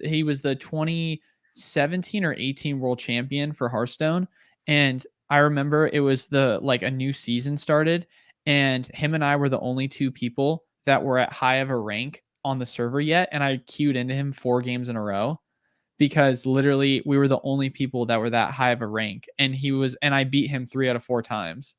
Speaker 2: he was the 2017 or 18 world champion for Hearthstone. And I remember it was a new season started, and him and I were the only two people that were at high of a rank on the server yet. And I queued into him 4 games in a row because literally we were the only people that were that high of a rank. And I beat him 3 out of 4 times.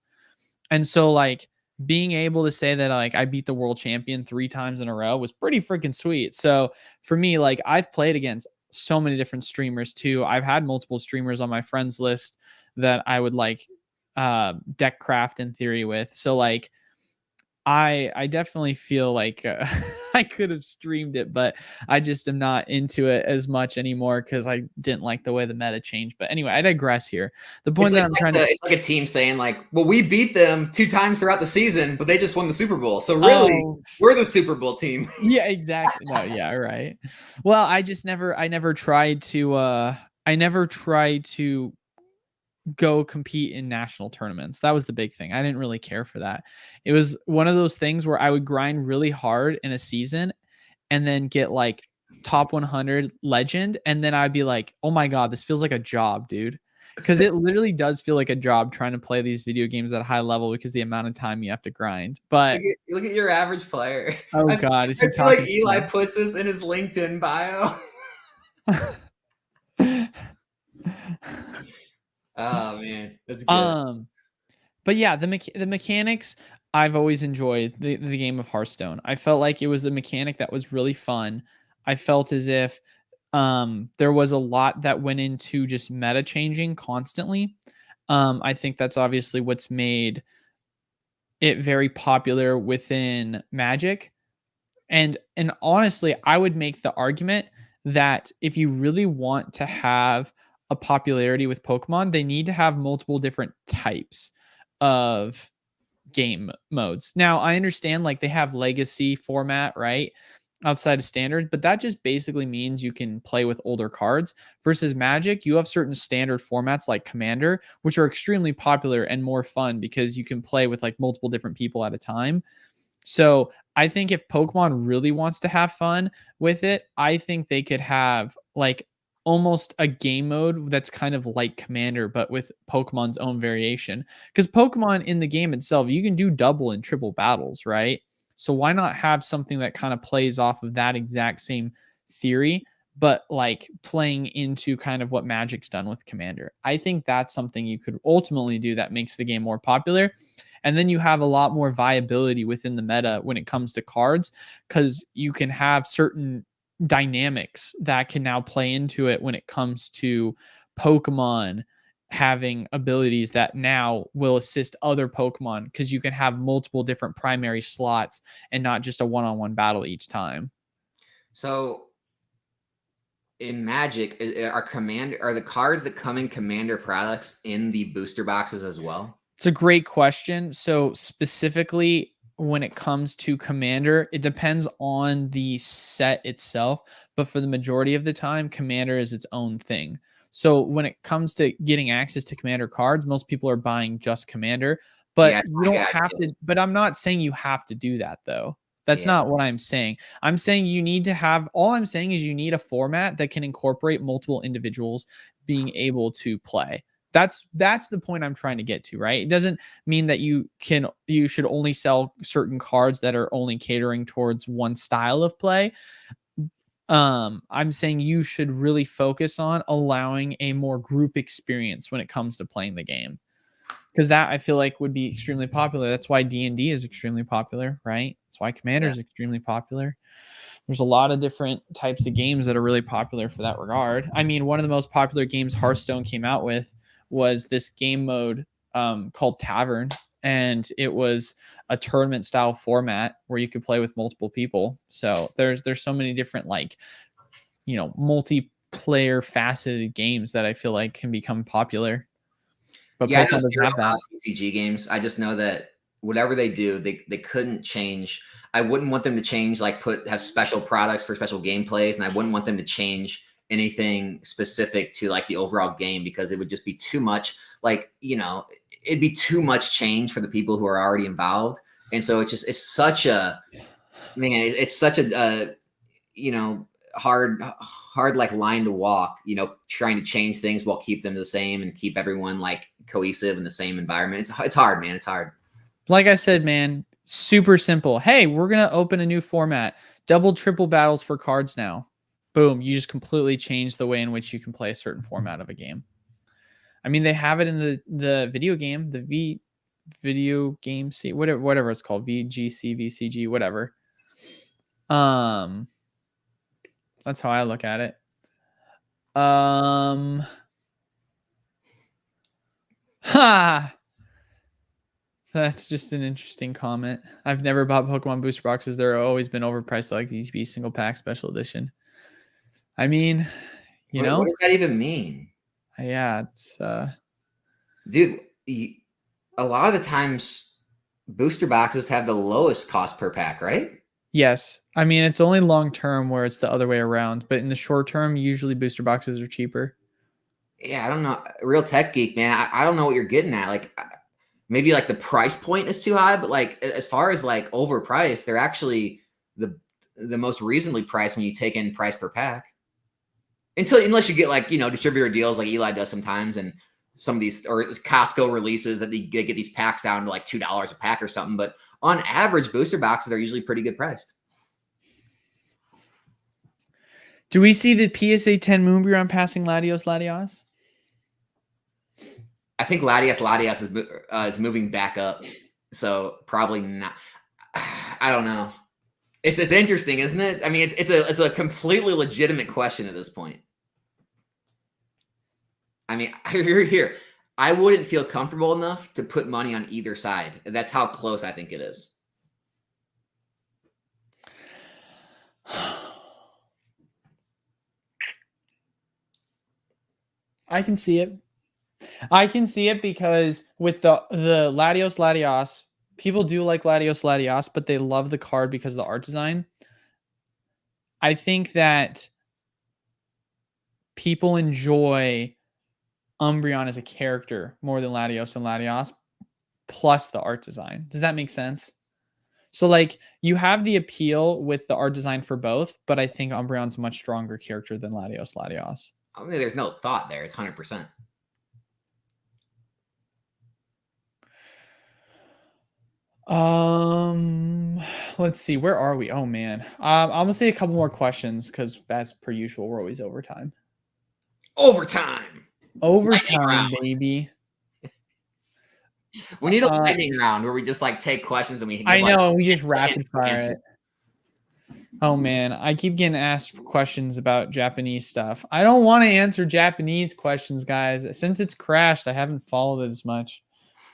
Speaker 2: And so like being able to say that like I beat the world champion 3 times in a row was pretty freaking sweet. So for me, like I've played against so many different streamers too. I've had multiple streamers on my friends list that I would like deck craft in theory with. So like I definitely feel like I could have streamed it, but I just am not into it as much anymore because I didn't like the way the meta changed. But anyway, I digress here. The point that I'm trying to,
Speaker 1: it's like a team saying like, well, we beat them 2 times throughout the season, but they just won the Super Bowl. So really,
Speaker 2: oh
Speaker 1: we're the Super Bowl team.
Speaker 2: yeah, exactly. No, yeah, right. Well, I never tried to go compete in national tournaments. That was the big thing. I didn't really care for that. It was one of those things where I would grind really hard in a season and then get like top 100 legend. And then I'd be like, oh my God, this feels like a job, dude. Because it literally does feel like a job trying to play these video games at a high level because the amount of time you have to grind. But
Speaker 1: look at your average player.
Speaker 2: oh God, is
Speaker 1: I
Speaker 2: he
Speaker 1: feel like
Speaker 2: talking
Speaker 1: Eli puts this in his LinkedIn bio. Oh man, that's good.
Speaker 2: But yeah, the mechanics I've always enjoyed the game of Hearthstone. I felt like it was a mechanic that was really fun. I felt as if there was a lot that went into just meta changing constantly. I think that's obviously what's made it very popular within Magic. And honestly, I would make the argument that if you really want to have a popularity with Pokemon, they need to have multiple different types of game modes. Now, I understand like they have legacy format, right? Outside of standard, but that just basically means you can play with older cards versus Magic. You have certain standard formats like Commander, which are extremely popular and more fun because you can play with like multiple different people at a time. So I think if Pokemon really wants to have fun with it, I think they could have like almost a game mode that's kind of like Commander, but with Pokemon's own variation. Because Pokemon in the game itself, you can do double and triple battles, right? So why not have something that kind of plays off of that exact same theory, but like playing into kind of what Magic's done with Commander? I think that's something you could ultimately do that makes the game more popular. And then you have a lot more viability within the meta when it comes to cards because you can have certain dynamics that can now play into it when it comes to Pokemon having abilities that now will assist other Pokemon because you can have multiple different primary slots and not just a one-on-one battle each time.
Speaker 1: So in Magic, are the cards that come in Commander products in the booster boxes as well?
Speaker 2: It's a great question. So specifically when it comes to Commander, it depends on the set itself, but for the majority of the time, Commander is its own thing. So when it comes to getting access to Commander cards, most people are buying just Commander, but
Speaker 1: Yes,
Speaker 2: you don't have to, but I'm not saying you have to do that though. That's not what I'm saying. I'm saying you need to have, all I'm saying is you need a format that can incorporate multiple individuals being able to play. That's the point I'm trying to get to, right? It doesn't mean that you should only sell certain cards that are only catering towards one style of play. I'm saying you should really focus on allowing a more group experience when it comes to playing the game. because that I feel like would be extremely popular. That's why D&D is extremely popular, right? That's why Commander is extremely popular. There's a lot of different types of games that are really popular for that regard. I mean, one of the most popular games Hearthstone came out with was this game mode called Tavern, and it was a tournament style format where you could play with multiple people. So there's so many different like, you know, multiplayer faceted games that I feel like can become popular. But
Speaker 1: Yeah, I know
Speaker 2: Pokemon doesn't have that.
Speaker 1: TCG games. I just know that whatever they do, they couldn't change. I wouldn't want them to change, like have special products for special gameplays, and I wouldn't want them to change anything specific to like the overall game because it would just be too much. Like, you know, it'd be too much change for the people who are already involved, and so it's such a it's such a you know, hard like line to walk, you know, trying to change things while keep them the same and keep everyone like cohesive in the same environment. It's hard, man. It's hard.
Speaker 2: Like I said, man, super simple. Hey, we're going to open a new format. Double, triple battles for cards now. Boom. You just completely change the way in which you can play a certain format of a game. I mean, they have it in the video game, the video game C, whatever it's called, VGC, VCG, whatever. That's how I look at it. That's just an interesting comment. I've never bought Pokemon booster boxes. They're always been overpriced like these be single pack special edition. I mean, you know,
Speaker 1: what does that even mean?
Speaker 2: Yeah, it's
Speaker 1: dude, a lot of the times booster boxes have the lowest cost per pack, right?
Speaker 2: Yes. I mean, it's only long term where it's the other way around, but in the short term, usually booster boxes are cheaper.
Speaker 1: Yeah, I don't know. Real tech geek, man. I don't know what you're getting at. Like, maybe like the price point is too high, but like as far as like overpriced, they're actually the most reasonably priced when you take in price per pack. Unless you get like, you know, distributor deals like Eli does sometimes, and some of these or Costco releases that they get these packs down to like $2 a pack or something. But on average, booster boxes are usually pretty good priced.
Speaker 2: Do we see the PSA 10 Moonbreon passing Latios?
Speaker 1: I think Latios is moving back up, so probably not. I don't know. It's interesting, isn't it? I mean, it's a completely legitimate question at this point. I mean, here. I wouldn't feel comfortable enough to put money on either side. That's how close I think it is.
Speaker 2: I can see it. I can see it because with the Latios, people do like Latios, but they love the card because of the art design. I think that people enjoy Umbreon as a character more than Latios and Latios, plus the art design. Does that make sense? So like you have the appeal with the art design for both, but I think Umbreon's a much stronger character than Latios.
Speaker 1: I mean, there's no thought there. It's 100%.
Speaker 2: Let's see. Where are we? Oh man. I'm gonna say a couple more questions because as per usual, we're always overtime.
Speaker 1: Overtime,
Speaker 2: baby.
Speaker 1: We need a lightning round where we just like take questions and we.
Speaker 2: I know, and we just rapid fire it. Oh man, I keep getting asked questions about Japanese stuff. I don't want to answer Japanese questions, guys. Since it's crashed, I haven't followed it as much,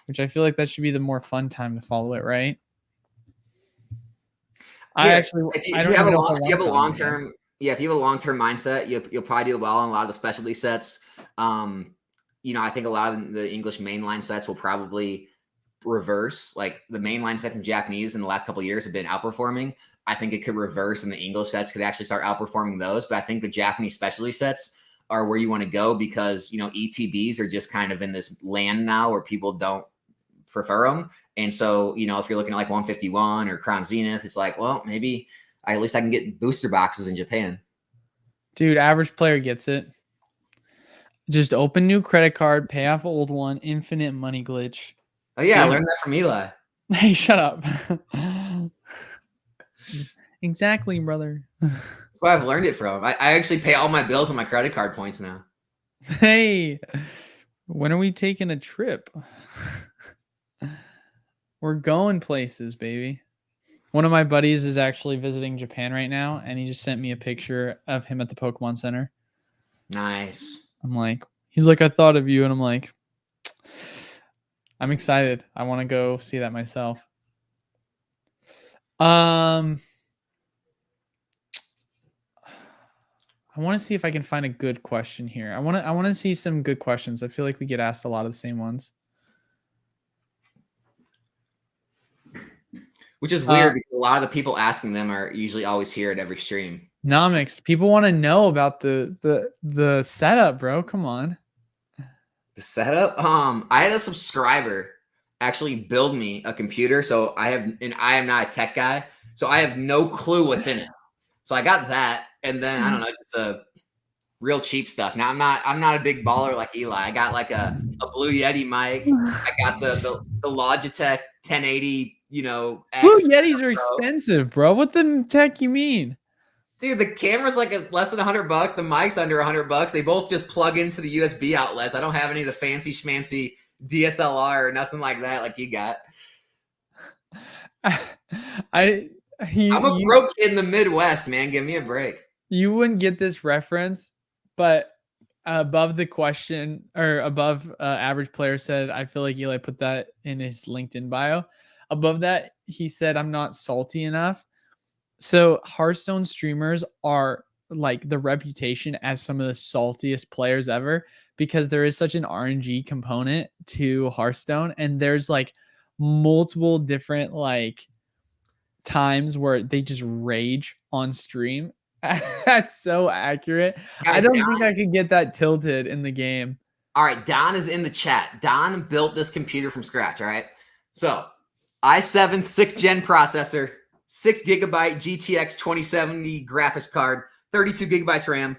Speaker 2: which I feel like that should be the more fun time to follow it, right?
Speaker 1: If you have a long term mindset, you'll probably do well on a lot of the specialty sets. You know, I think a lot of the English mainline sets will probably reverse. Like the mainline sets in Japanese in the last couple of years have been outperforming. I think it could reverse, and the English sets could actually start outperforming those. But I think the Japanese specialty sets are where you want to go because, you know, ETBs are just kind of in this land now where people don't prefer them. And so, you know, if you're looking at like 151 or Crown Zenith, it's like, well, maybe at least I can get booster boxes in Japan.
Speaker 2: Dude, average player gets it. Just open new credit card, pay off old one, infinite money glitch.
Speaker 1: Oh yeah, I learned that from Eli.
Speaker 2: Hey, shut up. Exactly, brother.
Speaker 1: That's where I've learned it from. I actually pay all my bills on my credit card points now.
Speaker 2: Hey, when are we taking a trip? We're going places, baby. One of my buddies is actually visiting Japan right now, and he just sent me a picture of him at the Pokemon Center.
Speaker 1: Nice.
Speaker 2: I'm like, he's like, I thought of you, and I'm like, I'm excited. I want to go see that myself. I want to see if I can find a good question here. I want to see some good questions. I feel like we get asked a lot of the same ones.
Speaker 1: Which is weird because a lot of the people asking them are usually always here at every stream.
Speaker 2: Nomics, people want to know about the setup, bro. Come on.
Speaker 1: The setup? I had a subscriber actually build me a computer. So I am not a tech guy. So I have no clue what's in it. So I got that. And then I don't know, just a real cheap stuff. Now I'm not a big baller like Eli. I got like a Blue Yeti mic. I got the Logitech 1080,
Speaker 2: Blue
Speaker 1: X
Speaker 2: Yetis are
Speaker 1: Pro.
Speaker 2: expensive, bro. What the tech you mean?
Speaker 1: Dude, the camera's like less than $100. The mic's under $100. They both just plug into the USB outlets. I don't have any of the fancy schmancy DSLR or nothing like that like you got. I'm a broke kid in the Midwest, man. Give me a break.
Speaker 2: You wouldn't get this reference, but above the question or above average player said, I feel like Eli put that in his LinkedIn bio. Above that, he said, I'm not salty enough. So Hearthstone streamers are like the reputation as some of the saltiest players ever because there is such an RNG component to Hearthstone. And there's like multiple different like times where they just rage on stream. That's so accurate. Guys, I don't think I could get that tilted in the game.
Speaker 1: All right, Don is in the chat. Don built this computer from scratch, all right? So i7 6th gen processor, 6 gigabyte GTX 2070 graphics card, 32 gigabytes RAM,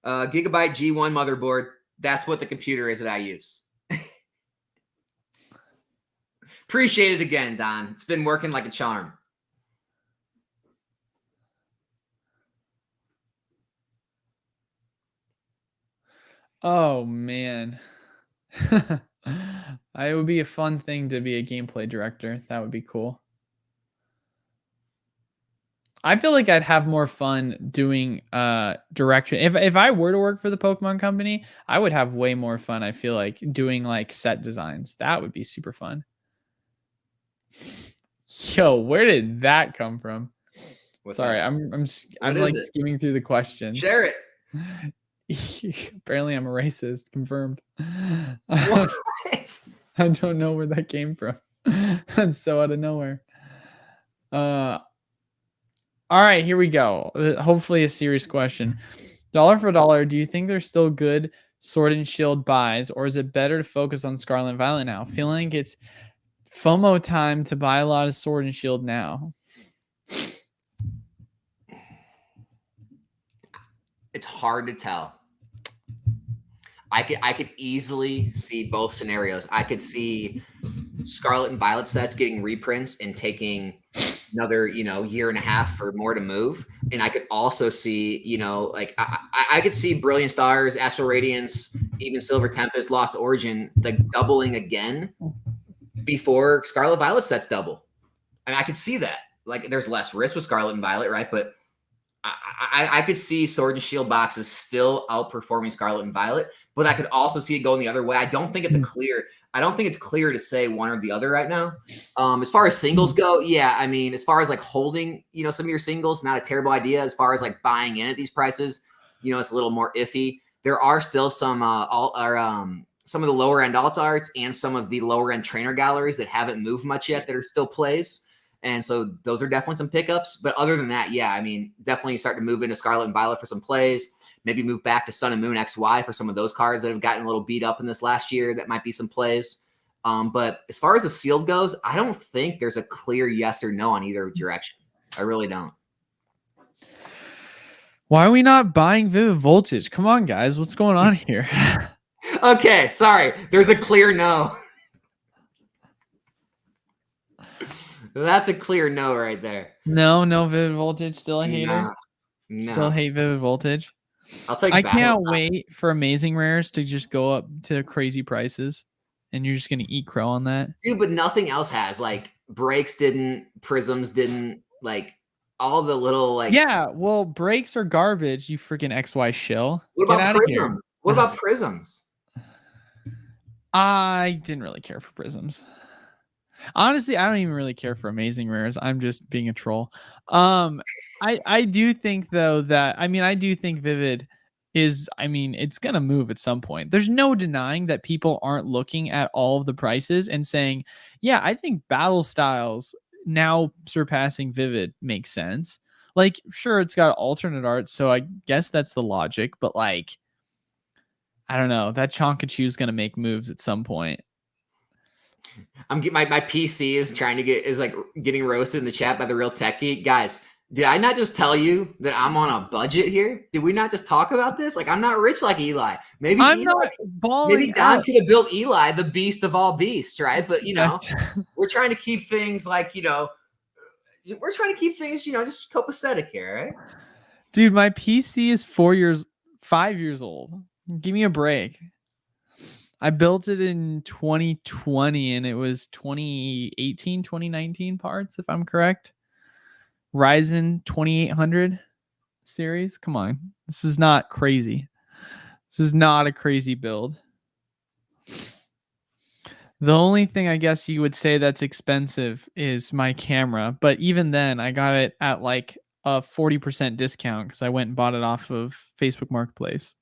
Speaker 1: gigabyte G1 motherboard. That's what the computer is that I use. Appreciate it again, Don. It's been working like a charm.
Speaker 2: Oh, man. It would be a fun thing to be a gameplay director. That would be cool. I feel like I'd have more fun doing direction. If I were to work for the Pokemon company, I would have way more fun. I feel like doing like set designs. That would be super fun. Yo, where did that come from? Sorry, I'm like skimming through the questions.
Speaker 1: Share it.
Speaker 2: Apparently I'm a racist. Confirmed.
Speaker 1: What?
Speaker 2: I don't know where that came from. That's so out of nowhere. All right, here we go. Hopefully a serious question. Dollar for dollar, do you think there's still good Sword and Shield buys, or is it better to focus on Scarlet and Violet now? Feeling like it's FOMO time to buy a lot of Sword and Shield now.
Speaker 1: It's hard to tell. I could easily see both scenarios. I could see Scarlet and Violet sets getting reprints and taking another, year and a half for more to move. And I could also see, like I could see Brilliant Stars, Astral Radiance, even Silver Tempest, Lost Origin, like doubling again before Scarlet Violet sets double. I mean, I could see that. Like there's less risk with Scarlet and Violet, right? But I could see Sword and Shield boxes still outperforming Scarlet and Violet, but I could also see it going the other way. I don't think it's clear to say one or the other right now. As far as singles go, yeah, I mean, as far as like holding, some of your singles, not a terrible idea. As far as like buying in at these prices, it's a little more iffy. There are still some some of the lower end alt arts and some of the lower end trainer galleries that haven't moved much yet that are still plays. And so those are definitely some pickups. But other than that, yeah, I mean, definitely start to move into Scarlet and Violet for some plays. Maybe move back to Sun and Moon XY for some of those cards that have gotten a little beat up in this last year. That might be some plays. But as far as the sealed goes, I don't think there's a clear yes or no on either direction. I really don't.
Speaker 2: Why are we not buying Vivid Voltage? Come on, guys. What's going on here?
Speaker 1: Okay, sorry. There's a clear no. That's a clear no right there.
Speaker 2: No Vivid Voltage. Still a hater. No. Still hate Vivid Voltage.
Speaker 1: I'll take.
Speaker 2: I can't wait for Amazing Rares to just go up to crazy prices and you're just gonna eat crow on that,
Speaker 1: dude. But nothing else has. Like brakes didn't, prisms didn't, like all the little like.
Speaker 2: yeah. Well, brakes are garbage. You freaking XY shill.
Speaker 1: What
Speaker 2: Get
Speaker 1: about
Speaker 2: out of here.
Speaker 1: prisms? What about prisms?
Speaker 2: I didn't really care for prisms. Honestly, I don't even really care for amazing rares. I'm just being a troll. I do think though that I do think Vivid is it's gonna move at some point. There's no denying that people aren't looking at all of the prices and saying, yeah, I think battle styles now surpassing Vivid makes sense. Like, sure, it's got alternate art, so I guess that's the logic, but like, I don't know. That Chonkachu is gonna make moves at some point.
Speaker 1: I'm getting my PC is getting roasted in the chat by the real techie guys. Did I not just tell you that I'm on a budget here? Did we not just talk about this? Like I'm not rich like Eli. Maybe maybe Don could have built Eli, the beast of all beasts, right? But we're trying to keep things we're trying to keep things just copacetic here, right?
Speaker 2: Dude, my PC is 5 years old. Give me a break. I built it in 2020 and it was 2018, 2019 parts, if I'm correct. Ryzen 2800 series. Come on. This is not crazy. This is not a crazy build. The only thing I guess you would say that's expensive is my camera. But even then, I got it at like a 40% discount because I went and bought it off of Facebook Marketplace.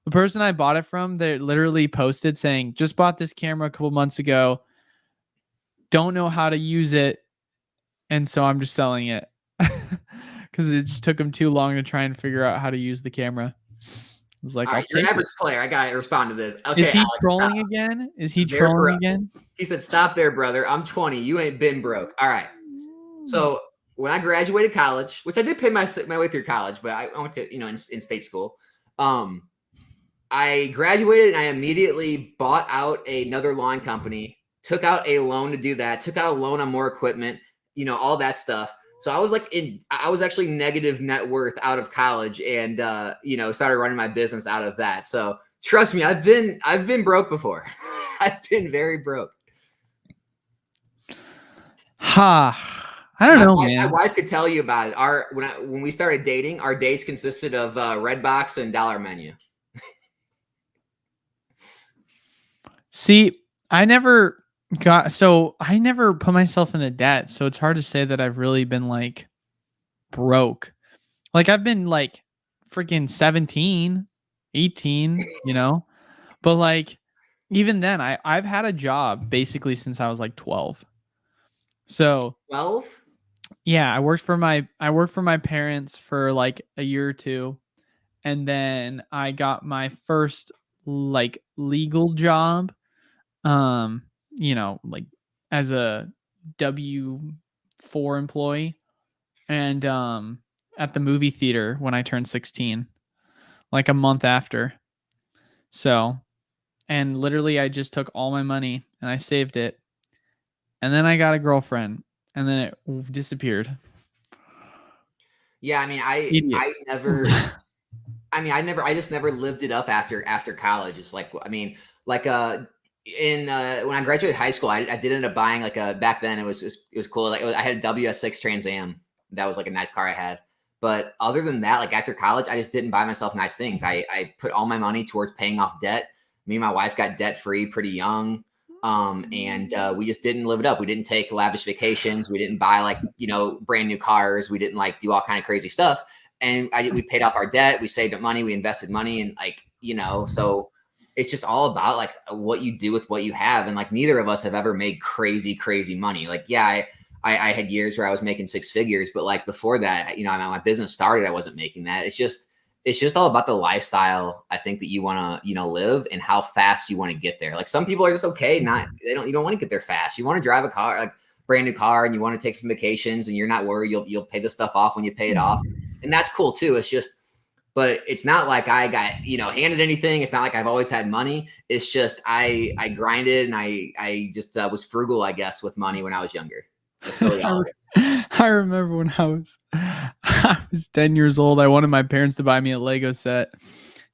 Speaker 2: The person I bought it from, they literally posted saying, just bought this camera a couple months ago. Don't know how to use it. And so I'm just selling it because it just took them too long to try and figure out how to use the camera. I was like,
Speaker 1: right, you're an average player. I got to respond to this. Okay,
Speaker 2: is he trolling again? Is he trolling again?
Speaker 1: He said, stop there, brother. I'm 20. You ain't been broke. All right. So when I graduated college, which I did pay my way through college, but I went to, in state school. I graduated and I immediately bought out another lawn company, took out a loan to do that, took out a loan on more equipment, all that stuff. So I was actually negative net worth out of college and, started running my business out of that. So trust me, I've been broke before. I've been very broke.
Speaker 2: I don't know, man.
Speaker 1: My wife could tell you about it. When we started dating, our dates consisted of Redbox and Dollar Menu.
Speaker 2: See, I never put myself into debt. So it's hard to say that I've really been like broke. Like I've been like freaking 17, 18, but like even then I've had a job basically since I was like 12. So
Speaker 1: 12?
Speaker 2: Yeah, I worked for my parents for like a year or two. And then I got my first like legal job. Like as a W-4 employee and at the movie theater when I turned 16, like a month after. So, and literally I just took all my money and I saved it. And then I got a girlfriend and then it disappeared.
Speaker 1: Yeah, I just never lived it up after college. It's like, when I graduated high school, I did end up buying back then it was cool. Like I had a WS6 Trans Am. That was like a nice car I had. But other than that, like after college, I just didn't buy myself nice things. I put all my money towards paying off debt. Me and my wife got debt free pretty young. And we just didn't live it up. We didn't take lavish vacations. We didn't buy brand new cars. We didn't do all kind of crazy stuff. And we paid off our debt. We saved up money. We invested money and so it's just all about what you do with what you have. And neither of us have ever made crazy money. I had years where I was making six figures, but before that, my business started, I wasn't making that. It's just all about the lifestyle I think that you want to, live and how fast you want to get there. Some people are just okay. You don't want to get there fast. You want to drive a car, brand new car, and you want to take some vacations and you're not worried. You'll pay the stuff off when you pay it off. And that's cool too. But it's not like I got, handed anything. It's not like I've always had money. It's just, I grinded and I just was frugal, I guess, with money when I was younger. That's really all it is.
Speaker 2: I remember when I was 10 years old, I wanted my parents to buy me a Lego set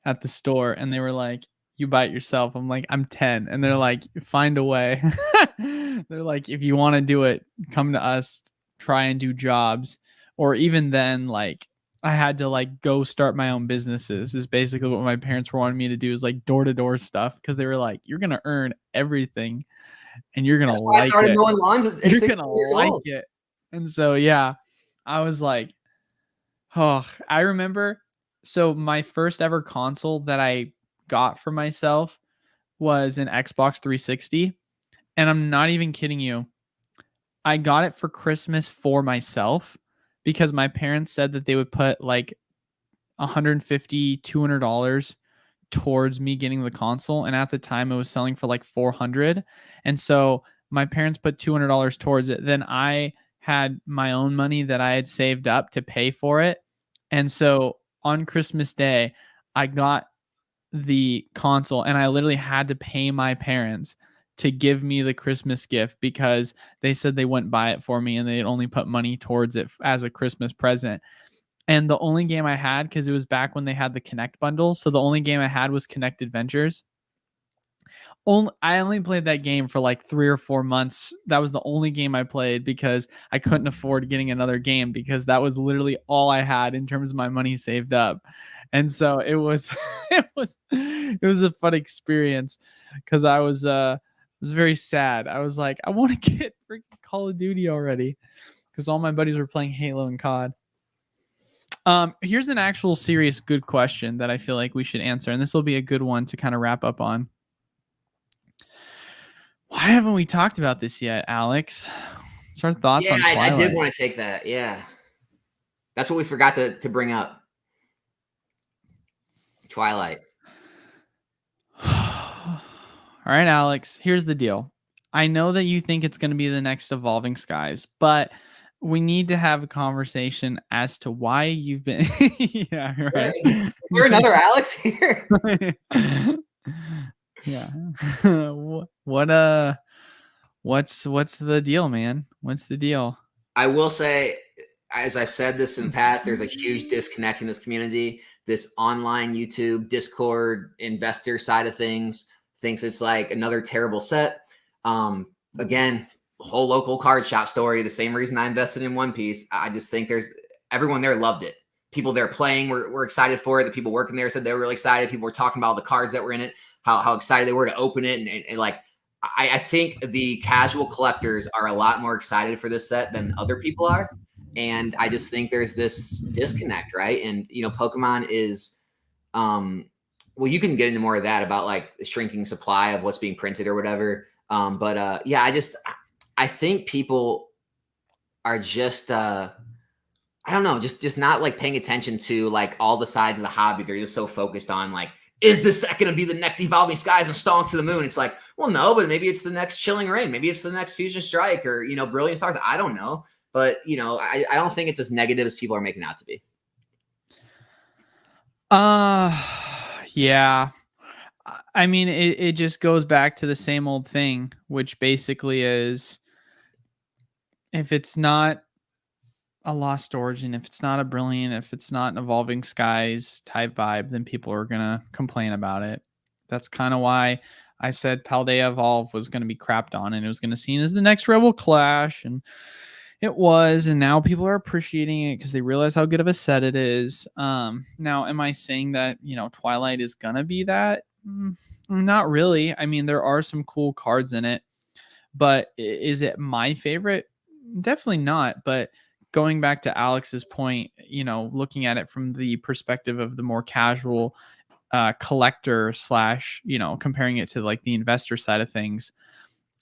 Speaker 2: at the store. And they were like, you buy it yourself. I'm like, I'm 10. And they're like, find a way. They're like, if you want to do it, come to us, try and do jobs. Or even then, like, I had to like go start my own businesses is basically what my parents were wanting me to do, is like door-to-door stuff, because they were like, you're gonna earn everything and you're gonna
Speaker 1: That's why I
Speaker 2: like
Speaker 1: started
Speaker 2: it.
Speaker 1: mowing lawns at
Speaker 2: You're
Speaker 1: 16
Speaker 2: gonna
Speaker 1: years
Speaker 2: like
Speaker 1: old.
Speaker 2: it. And so yeah, I was like, oh, I remember. So my first ever console that I got for myself was an Xbox 360. And I'm not even kidding you. I got it for Christmas for myself because my parents said that they would put like $150, $200 towards me getting the console. And at the time it was selling for like 400. And so my parents put $200 towards it. Then I had my own money that I had saved up to pay for it. And so on Christmas Day, I got the console and I literally had to pay my parents to give me the Christmas gift because they said they wouldn't buy it for me and they'd only put money towards it as a Christmas present. And the only game I had, because it was back when they had the Connect bundle, so the only game I had was Connect Adventures. I only played that game for like 3 or 4 months. That was the only game I played because I couldn't afford getting another game because that was literally all I had in terms of my money saved up. And so it was it was a fun experience because I was very sad. I was like, I want to get freaking Call of Duty already because all my buddies were playing Halo and COD. Here's an actual serious good question that I feel like we should answer, and this will be a good one to kind of wrap up on. Why haven't we talked about this yet, Alex? What's our thoughts on Twilight?
Speaker 1: I did want to take that. Yeah. That's what we forgot to bring up. Twilight.
Speaker 2: All right, Alex, here's the deal. I know that you think it's going to be the next Evolving Skies, but we need to have a conversation as to why you've been. Yeah, right.
Speaker 1: Is there another Alex here?
Speaker 2: Yeah. What's the deal, man? What's the deal?
Speaker 1: I will say, as I've said this in the past, there's a huge disconnect in this community. This online YouTube, Discord, investor side of things thinks it's like another terrible set. Again, whole local card shop story. The same reason I invested in One Piece. I just think everyone there loved it. People there playing were excited for it. The people working there said they were really excited. People were talking about all the cards that were in it, how excited they were to open it, and like I think the casual collectors are a lot more excited for this set than other people are. And I just think there's this disconnect, right? And, Pokemon is, well, you can get into more of that about like the shrinking supply of what's being printed or whatever. Yeah, I think people are just, I don't know, just not like paying attention to like all the sides of the hobby. They're just so focused on like, is this set going to be the next Evolving Skies and Stonk to the Moon? It's like, well, no, but maybe it's the next Chilling Reign. Maybe it's the next Fusion Strike or, Brilliant Stars. I don't know. But, I don't think it's as negative as people are making out to be.
Speaker 2: Yeah. I mean, it just goes back to the same old thing, which basically is if it's not a Lost Origin, if it's not a Brilliant, if it's not an Evolving Skies type vibe, then people are going to complain about it. That's kind of why I said Paldea Evolve was going to be crapped on and it was going to be seen as the next Rebel Clash. And it was, and now people are appreciating it because they realize how good of a set it is. Now, am I saying that, Twilight is going to be that? Not really. I mean, there are some cool cards in it, but is it my favorite? Definitely not. But going back to Alex's point, looking at it from the perspective of the more casual collector / comparing it to like the investor side of things,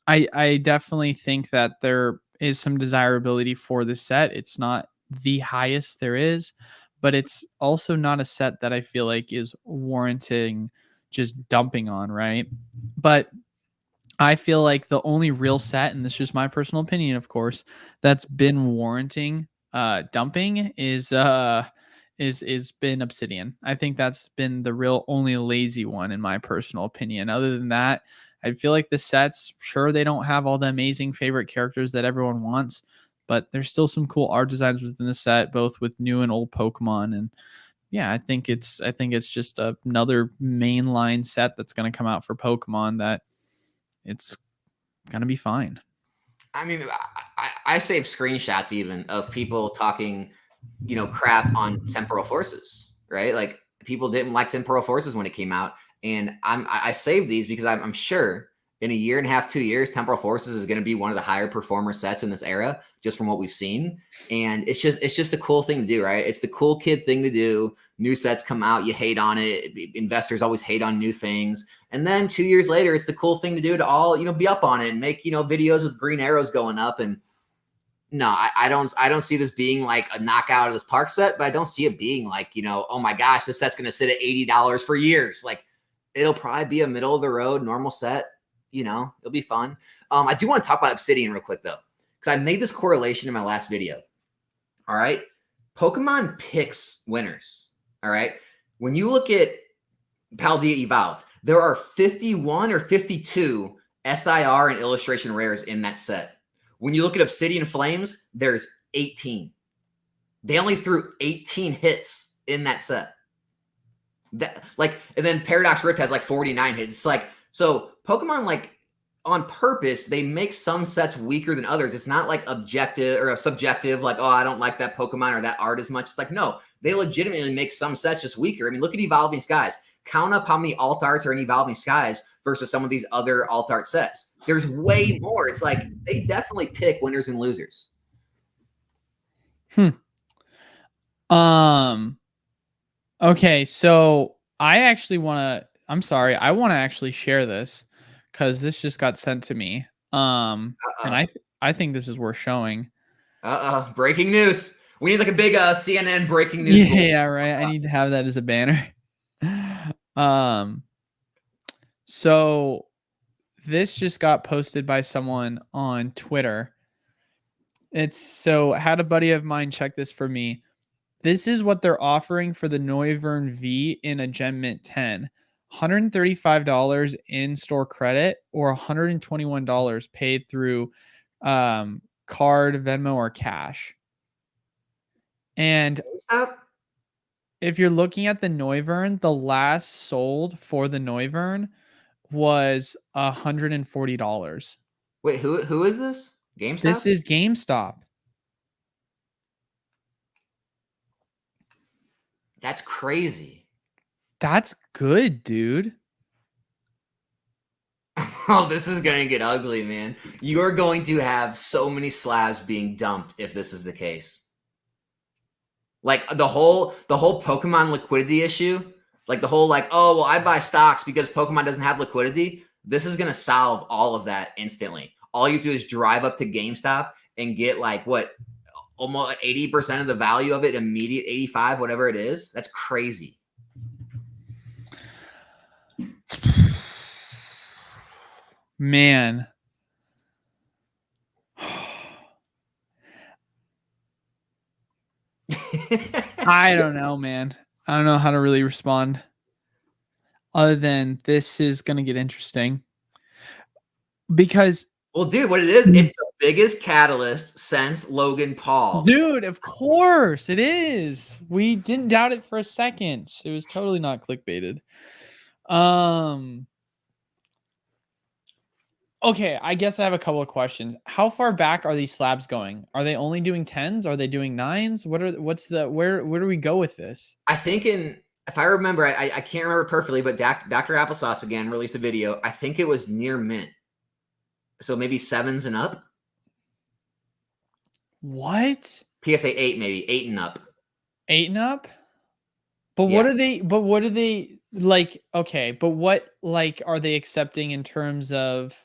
Speaker 2: I definitely think that there is some desirability for this set. It's not the highest there is, but it's also not a set that I feel like is warranting just dumping on, right? But I feel like the only real set, and this is just my personal opinion, of course, that's been warranting dumping is been Obsidian. I think that's been the real only lazy one in my personal opinion. Other than that, I feel like the sets, sure, they don't have all the amazing favorite characters that everyone wants, but there's still some cool art designs within the set, both with new and old Pokemon. And yeah, I think it's just another mainline set that's going to come out for Pokemon that it's going to be fine.
Speaker 1: I mean, I saved screenshots even of people talking, crap on Temporal Forces, right? Like people didn't like Temporal Forces when it came out, and I saved these because I'm sure in a year and a half, 2 years, Temporal Forces is going to be one of the higher performer sets in this era, just from what we've seen. And it's just a cool thing to do, right? It's the cool kid thing to do. New sets come out, you hate on it. Investors always hate on new things. And then 2 years later, it's the cool thing to do to all, be up on it and make, videos with green arrows going up. And no, I don't see this being like a knockout of this park set, but I don't see it being like, oh my gosh, this set's going to sit at $80 for years. Like it'll probably be a middle of the road normal set. It'll be fun. I do want to talk about Obsidian real quick though, because I made this correlation in my last video. All right. Pokemon picks winners. All right. When you look at Paldea Evolved, there are 51 or 52 SIR and illustration rares in that set. When you look at Obsidian Flames, there's 18. They only threw 18 hits in that set. And then Paradox Rift has like 49 hits. It's like, so Pokemon, like on purpose, they make some sets weaker than others. It's not like objective or subjective, like, oh, I don't like that Pokemon or that art as much. It's like, no, they legitimately make some sets just weaker. I mean, look at Evolving Skies. Count up how many alt arts are in Evolving Skies versus some of these other alt art sets. There's way more. It's like they definitely pick winners and losers.
Speaker 2: Okay, so I want to actually share this because this just got sent to me. And I think this is worth showing.
Speaker 1: Breaking news. We need like a big CNN breaking news.
Speaker 2: Yeah, right. I need to have that as a banner. So this just got posted by someone on Twitter. Had a buddy of mine check this for me. This is what they're offering for the Noivern V in a Gem Mint 10. $135 in-store credit or $121 paid through card, Venmo, or cash. And if you're looking at the Noivern, the last sold for the Noivern was $140.
Speaker 1: Wait, who is this? GameStop?
Speaker 2: This is GameStop.
Speaker 1: That's crazy.
Speaker 2: That's good, dude.
Speaker 1: Oh, this is going to get ugly, man. You're going to have so many slabs being dumped if this is the case. Like the whole Pokemon liquidity issue, like the whole like, oh, well, I buy stocks because Pokemon doesn't have liquidity. This is going to solve all of that instantly. All you have to do is drive up to GameStop and get like what, almost 80% of the value of it immediate, 85, whatever it is. That's crazy.
Speaker 2: Man. I don't know, man. I don't know how to really respond other than this is going to get interesting. Because,
Speaker 1: well, dude, what it is, it's the biggest catalyst since Logan Paul.
Speaker 2: Dude, of course it is. We didn't doubt it for a second. It was totally not clickbaited. Okay, I guess I have a couple of questions. How far back are these slabs going? Are they only doing 10s? Are they doing 9s? Where do we go with this?
Speaker 1: I think if I remember, I can't remember perfectly, but Dr. Applesauce again released a video. I think it was near mint. So maybe 7s and up.
Speaker 2: What?
Speaker 1: PSA 8, maybe 8 and up.
Speaker 2: 8 and up? But yeah. What are they like? Okay, but what like are they accepting in terms of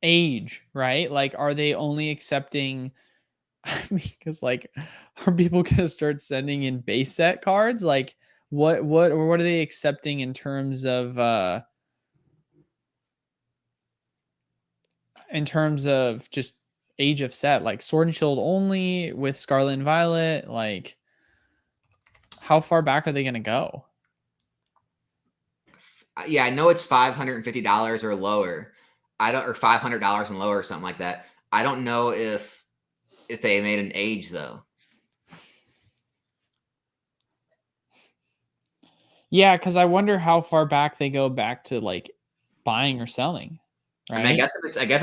Speaker 2: age, right? Like, are they only accepting? I mean, because like, are people gonna start sending in base set cards? Like, what are they accepting in terms of just age of set? Like Sword and Shield only with Scarlet and Violet? Like, how far back are they gonna go?
Speaker 1: Yeah, I know it's $550 or lower. Or $500 and lower or something like that. I don't know if they made an age though.
Speaker 2: Yeah, because I wonder how far back they go back to like buying or selling,
Speaker 1: I mean,
Speaker 2: right?
Speaker 1: I guess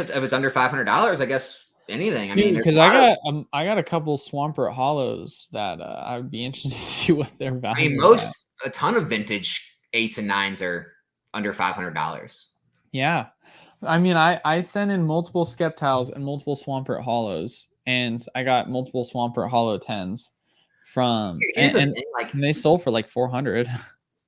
Speaker 1: if it's under $500, I guess anything. I mean,
Speaker 2: Dude,
Speaker 1: there's
Speaker 2: because
Speaker 1: a lot of.
Speaker 2: I got a couple Swampert Hollows that I would be interested to see what their
Speaker 1: I mean,
Speaker 2: value is at.
Speaker 1: a ton of vintage 8s and 9s are under $500.
Speaker 2: Yeah. I mean, I sent in multiple Skeptiles and multiple Swampert Hollows, and I got multiple Swampert Hollow 10s from,
Speaker 1: Here's the thing, like,
Speaker 2: and they sold for like 400.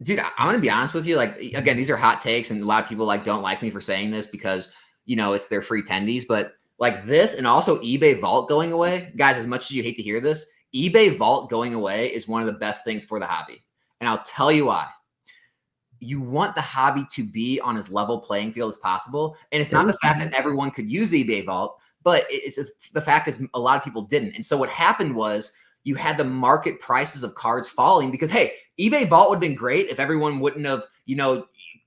Speaker 1: dude, I'm gonna be honest with you. Like, again, these are hot takes, and a lot of people like don't like me for saying this because it's their free tendies. But like this, and also eBay Vault going away, guys. As much as you hate to hear this, eBay Vault going away is one of the best things for the hobby, and I'll tell you why. You want the hobby to be on as level playing field as possible, and it's not the fact that everyone could use eBay Vault, but it's the fact is a lot of people didn't. And so what happened was you had the market prices of cards falling because, hey, eBay Vault would have been great if everyone wouldn't have,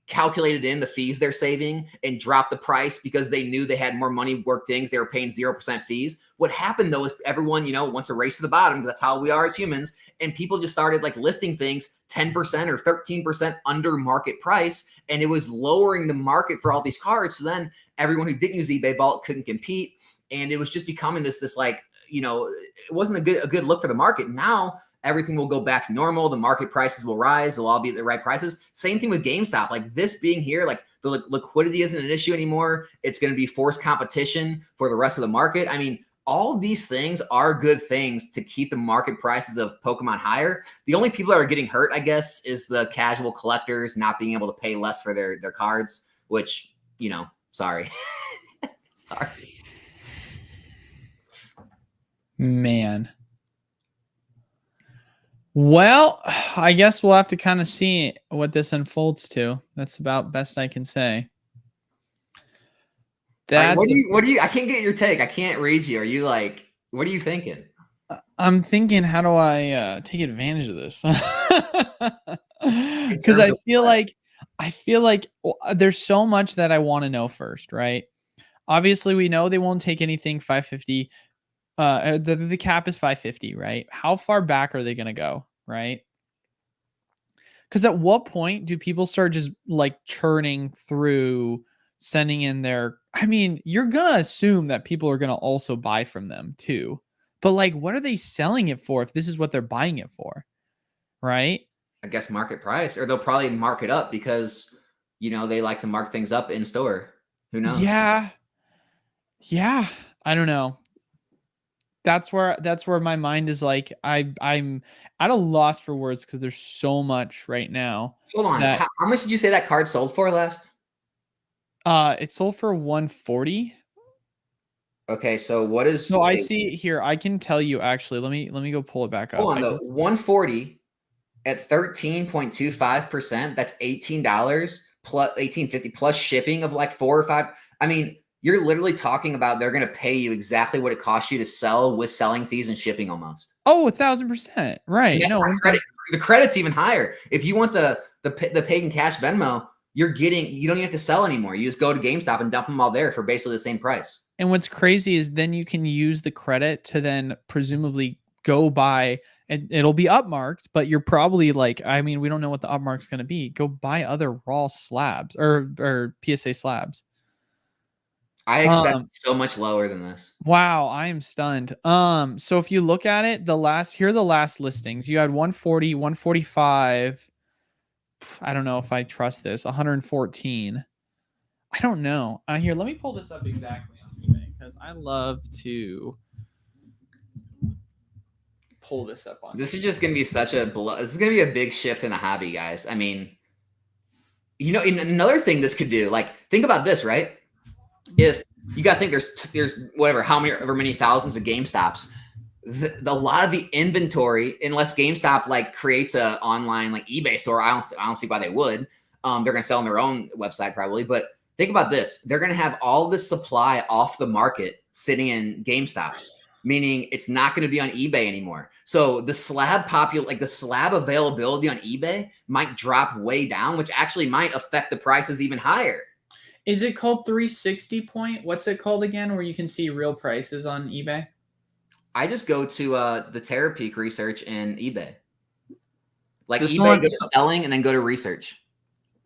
Speaker 1: calculated in the fees they're saving and dropped the price because they knew they had more money worked in. They were paying 0% fees. What happened though is everyone, wants a race to the bottom because that's how we are as humans. And people just started like listing things 10% or 13% under market price. And it was lowering the market for all these cards. So then everyone who didn't use eBay Vault couldn't compete. And it was just becoming this like, it wasn't a good look for the market. Now everything will go back to normal. The market prices will rise. They'll all be at the right prices. Same thing with GameStop. Like this being here, like the liquidity isn't an issue anymore. It's going to be forced competition for the rest of the market. I mean, all these things are good things to keep the market prices of Pokemon higher. The only people that are getting hurt, I guess, is the casual collectors not being able to pay less for their cards, which, sorry. Sorry.
Speaker 2: Man. Well, I guess we'll have to kind of see what this unfolds to. That's about best I can say.
Speaker 1: Right, what do you I can't get your take. I can't read you. Are you like, what are you thinking?
Speaker 2: I'm thinking, how do I take advantage of this? Because I feel like there's so much that I want to know first, right? Obviously, we know they won't take anything 550. The cap is 550, right? How far back are they going to go, right? Because at what point do people start just like churning through, sending in their? I mean, you're gonna assume that people are gonna also buy from them too, but like, what are they selling it for if this is what they're buying it for, right?
Speaker 1: I guess market price, or they'll probably mark it up because they like to mark things up in store. Who knows?
Speaker 2: Yeah. I don't know. That's where my mind is like, I'm at a loss for words because there's so much right now.
Speaker 1: Hold on.
Speaker 2: That
Speaker 1: How much did you say that card sold for last?
Speaker 2: it sold for 140.
Speaker 1: Okay, so what is?
Speaker 2: No, I
Speaker 1: Okay,
Speaker 2: see it here. I can tell you actually. Let me go pull it back up.
Speaker 1: hold on though. 140 at 13.25%. That's $18 plus 18.50 plus shipping of like 4 or 5. I mean, you're literally talking about they're going to pay you exactly what it costs you to sell with selling fees and shipping almost.
Speaker 2: Oh, 1,000%. Right.
Speaker 1: And that's
Speaker 2: No,
Speaker 1: not credit. The credit's even higher. If you want the paid and cash Venmo, you don't even have to sell anymore. You just go to GameStop and dump them all there for basically the same price.
Speaker 2: and what's crazy is then you can use the credit to then presumably go buy, and it'll be upmarked, but you're probably like, I mean, we don't know what the upmark's going to be. Go buy other raw slabs or PSA slabs.
Speaker 1: I expect so much lower than this.
Speaker 2: Wow, I am stunned. So if you look at it, here are the last listings. You had 140, 145. I don't know if I trust this. 114. I don't know. Here, let me pull this up exactly on eBay because I love to pull this up on.
Speaker 1: This is just going to be this is going to be a big shift in the hobby, guys. I mean, another thing this could do, like, think about this, right? If you got to think there's whatever, however many thousands of GameStops, a lot of the inventory, unless GameStop like creates a online like eBay store, I don't see why they would. They're going to sell on their own website probably, but think about this. They're going to have all this supply off the market sitting in GameStops, meaning it's not going to be on eBay anymore. So the slab the slab availability on eBay might drop way down, which actually might affect the prices even higher.
Speaker 2: Is it called 360 point? What's it called again, where you can see real prices on eBay?
Speaker 1: I just go to the Terra Peak research in eBay. Like
Speaker 2: This
Speaker 1: eBay,
Speaker 2: one,
Speaker 1: go to selling and then go to research.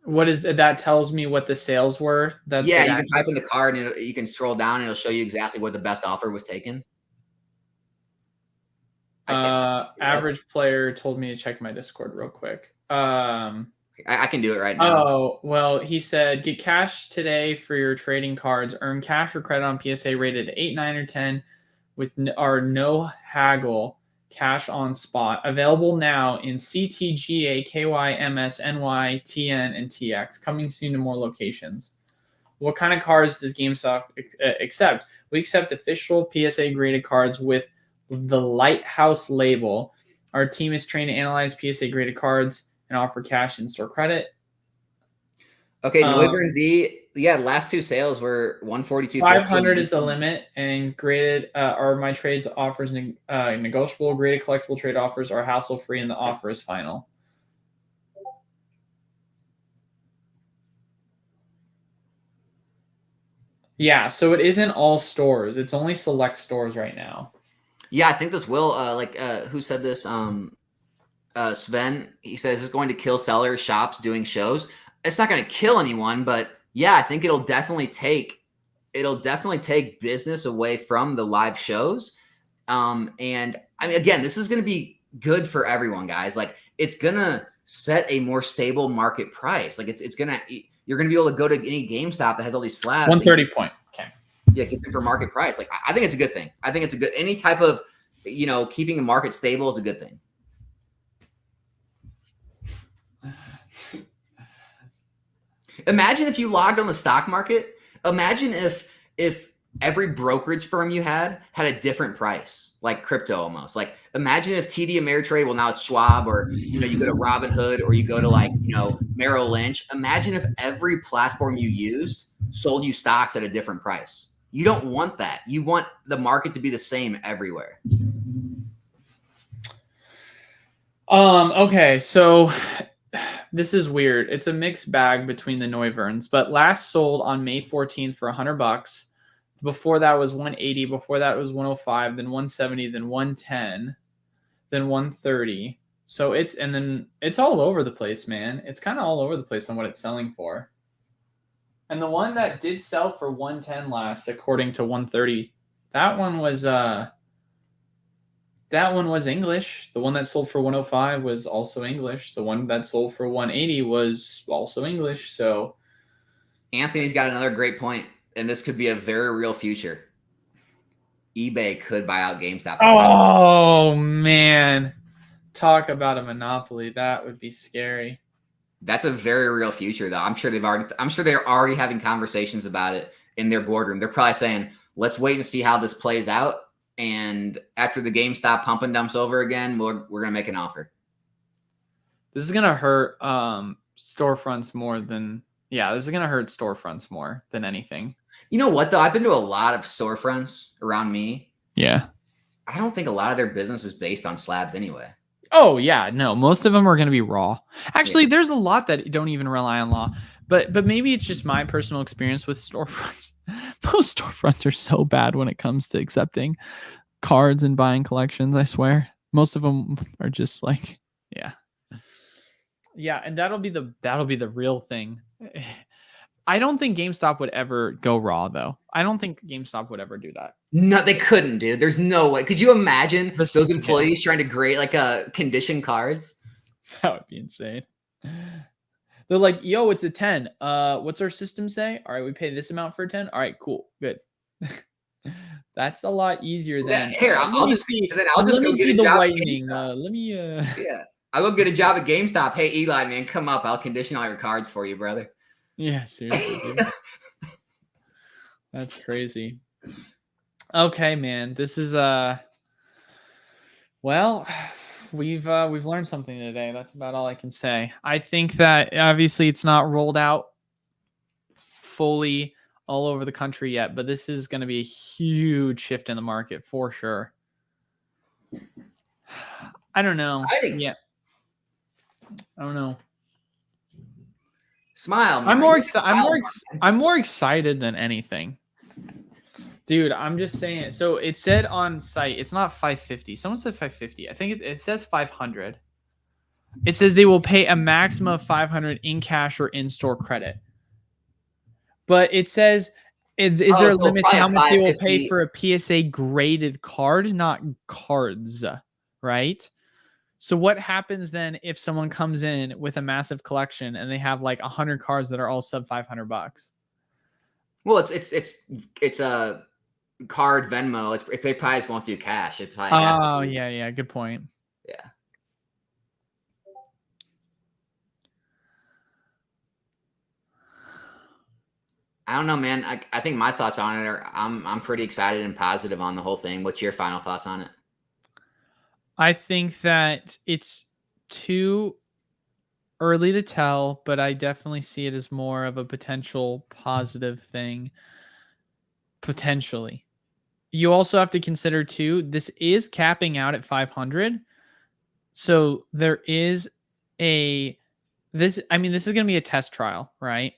Speaker 2: what is that? Tells me what the sales were. That
Speaker 1: Yeah, you can type in the card and you can scroll down and it'll show you exactly what the best offer was taken.
Speaker 2: Average player told me to check my Discord real quick.
Speaker 1: I can do it right now.
Speaker 2: Oh, well, he said, get cash today for your trading cards. Earn cash or credit on PSA rated 8, 9, or 10 with our no haggle cash on spot. Available now in CTGA, KY, MS, NY, TN, and TX. Coming soon to more locations. What kind of cards does GameStop accept? We accept official PSA graded cards with the Lighthouse label. Our team is trained to analyze PSA graded cards and offer cash and store credit.
Speaker 1: Okay, Noiver and D. Yeah, the last 2 sales were 142.
Speaker 2: 500 is the limit, and graded are my trades offers negotiable. Graded collectible trade offers are hassle free, and the offer is final. Yeah, so it isn't all stores. It's only select stores right now.
Speaker 1: Yeah, I think this will who said this? Sven. He says it's going to kill sellers, shops doing shows. It's not going to kill anyone, but yeah, I think it'll definitely take business away from the live shows. And I mean, again, this is going to be good for everyone, guys. Like, it's going to set a more stable market price. Like, you're going to be able to go to any GameStop that has all these slabs.
Speaker 2: 130 point. Okay.
Speaker 1: Yeah, get them for market price. Like, I think it's a good thing. I think it's a good, any type of, keeping the market stable is a good thing. Imagine if you logged on the stock market. Imagine if every brokerage firm you had a different price, like crypto almost. Like, imagine if TD Ameritrade, well, now it's Schwab, or you go to Robinhood, or you go to Merrill Lynch. Imagine if every platform you used sold you stocks at a different price. You don't want that. You want the market to be the same everywhere.
Speaker 2: Okay, so this is weird. It's a mixed bag between the Neuverns, but last sold on May 14th for $100. Before that was 180. Before that was 105. Then 170. Then 110. Then 130. So it's all over the place, man. It's kind of all over the place on what it's selling for. And the one that did sell for 110 last, according to 130, that one was English. The one that sold for 105 was also English. The one that sold for 180 was also English. So
Speaker 1: Anthony's got another great point, and this could be a very real future. eBay could buy out GameStop.
Speaker 2: Oh man, talk about a monopoly. That would be scary.
Speaker 1: That's a very real future, though. I'm sure they're already having conversations about it in their boardroom. They're probably saying, "Let's wait and see how this plays out." And after the GameStop pump and dumps over again, we're going to make an offer.
Speaker 2: This is going to hurt storefronts more than anything.
Speaker 1: You know what, though? I've been to a lot of storefronts around me.
Speaker 2: Yeah.
Speaker 1: I don't think a lot of their business is based on slabs anyway.
Speaker 2: Oh, yeah. No, most of them are going to be raw. Actually, There's a lot that don't even rely on law. But maybe it's just my personal experience with storefronts. Most storefronts are so bad when it comes to accepting cards and buying collections, I swear. Most of them are just like, yeah. Yeah, and that'll be the real thing. I don't think GameStop would ever go raw, though. I don't think GameStop would ever do that.
Speaker 1: No, they couldn't, dude. There's no way. Could you imagine those employees trying to grade condition cards?
Speaker 2: That would be insane. They're like, yo, it's a 10. What's our system say? All right, we pay this amount for a 10. All right, cool. Good. That's a lot easier than
Speaker 1: I'll just go get a job.
Speaker 2: Lightning.
Speaker 1: Yeah. I'll go get a job at GameStop. Hey, Eli, man, come up. I'll condition all your cards for you, brother.
Speaker 2: Yeah, seriously, dude. That's crazy. Okay, man. This is well, we've learned something today. That's about all I can say. I think that obviously it's not rolled out fully all over the country yet, but this is going to be a huge shift in the market for sure. I don't know. I don't know.
Speaker 1: Smile.
Speaker 2: I'm more excited than anything. Dude, I'm just saying. So it said on site, it's not 550. Someone said 550. I think it says 500. It says they will pay a maximum of $500 in cash or in-store credit. But it says, is there a limit to how much they will pay for a PSA graded card, not cards, right? So what happens then if someone comes in with a massive collection and they have like 100 cards that are all sub $500?
Speaker 1: Well, it's a card Venmo. They probably won't do cash. It probably has to be.
Speaker 2: Yeah, good point.
Speaker 1: Yeah. I don't know, man. I think my thoughts on it are I'm pretty excited and positive on the whole thing. What's your final thoughts on it?
Speaker 2: I think that it's too early to tell, but I definitely see it as more of a potential positive thing. Potentially. You also have to consider too, this is capping out at 500. So there is this is going to be a test trial, right?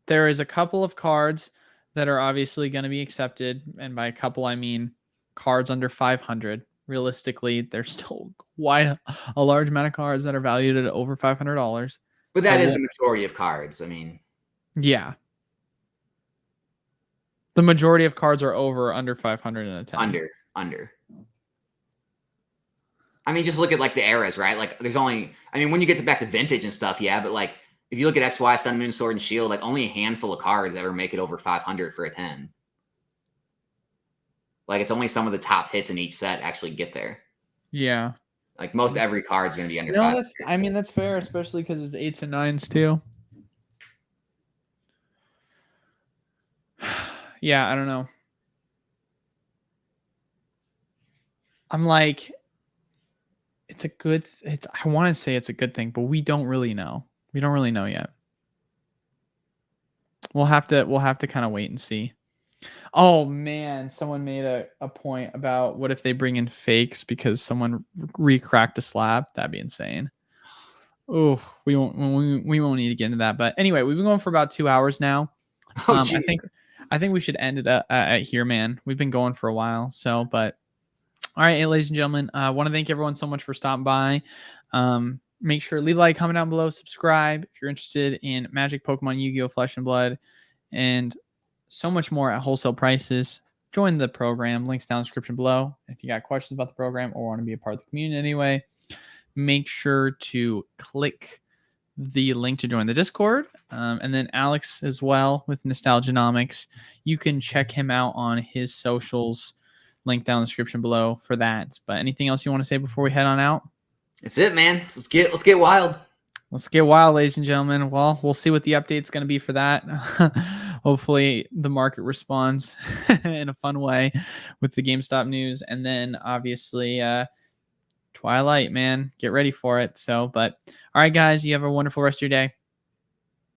Speaker 2: There is a couple of cards that are obviously going to be accepted. And by a couple, I mean cards under 500. Realistically, there's still quite a large amount of cards that are valued at over $500.
Speaker 1: But that is the majority of cards. I mean,
Speaker 2: yeah. The majority of cards are over under 500 in a 10.
Speaker 1: Under. I mean, just look at like the eras, right? Like there's only, I mean, when you get back to vintage and stuff, yeah, but like if you look at XY, Sun, Moon, Sword, and Shield, like only a handful of cards ever make it over 500 for a 10. Like it's only some of the top hits in each set actually get there.
Speaker 2: Yeah.
Speaker 1: Like most every card's going to be under 500.
Speaker 2: That's fair, especially because it's 8s and 9s too. Yeah, I don't know. I'm like, I want to say it's a good thing, but we don't really know. We don't really know yet. We'll have to kind of wait and see. Oh man, someone made a point about what if they bring in fakes because someone re-cracked a slab. That'd be insane. Oh, we won't need to get into that. But anyway, we've been going for about 2 hours now. I think we should end it at here, man. We've been going for a while. So, but all right, ladies and gentlemen, I want to thank everyone so much for stopping by. Make sure leave a like, comment down below, subscribe if you're interested in Magic, Pokemon, Yu-Gi-Oh, Flesh and Blood, and so much more at wholesale prices. Join the program. Links down in the description below. If you got questions about the program or want to be a part of the community anyway, make sure to click the link to join the Discord. And then Alex as well with Nostalgianomics. You can check him out on his socials. Link down in the description below for that. But anything else you want to say before we head on out?
Speaker 1: That's it, man. Let's get wild.
Speaker 2: Let's get wild, ladies and gentlemen. Well, we'll see what the update's going to be for that. Hopefully the market responds in a fun way with the GameStop news. And then obviously Twilight, man, get ready for it. So, but all right, guys, you have a wonderful rest of your day.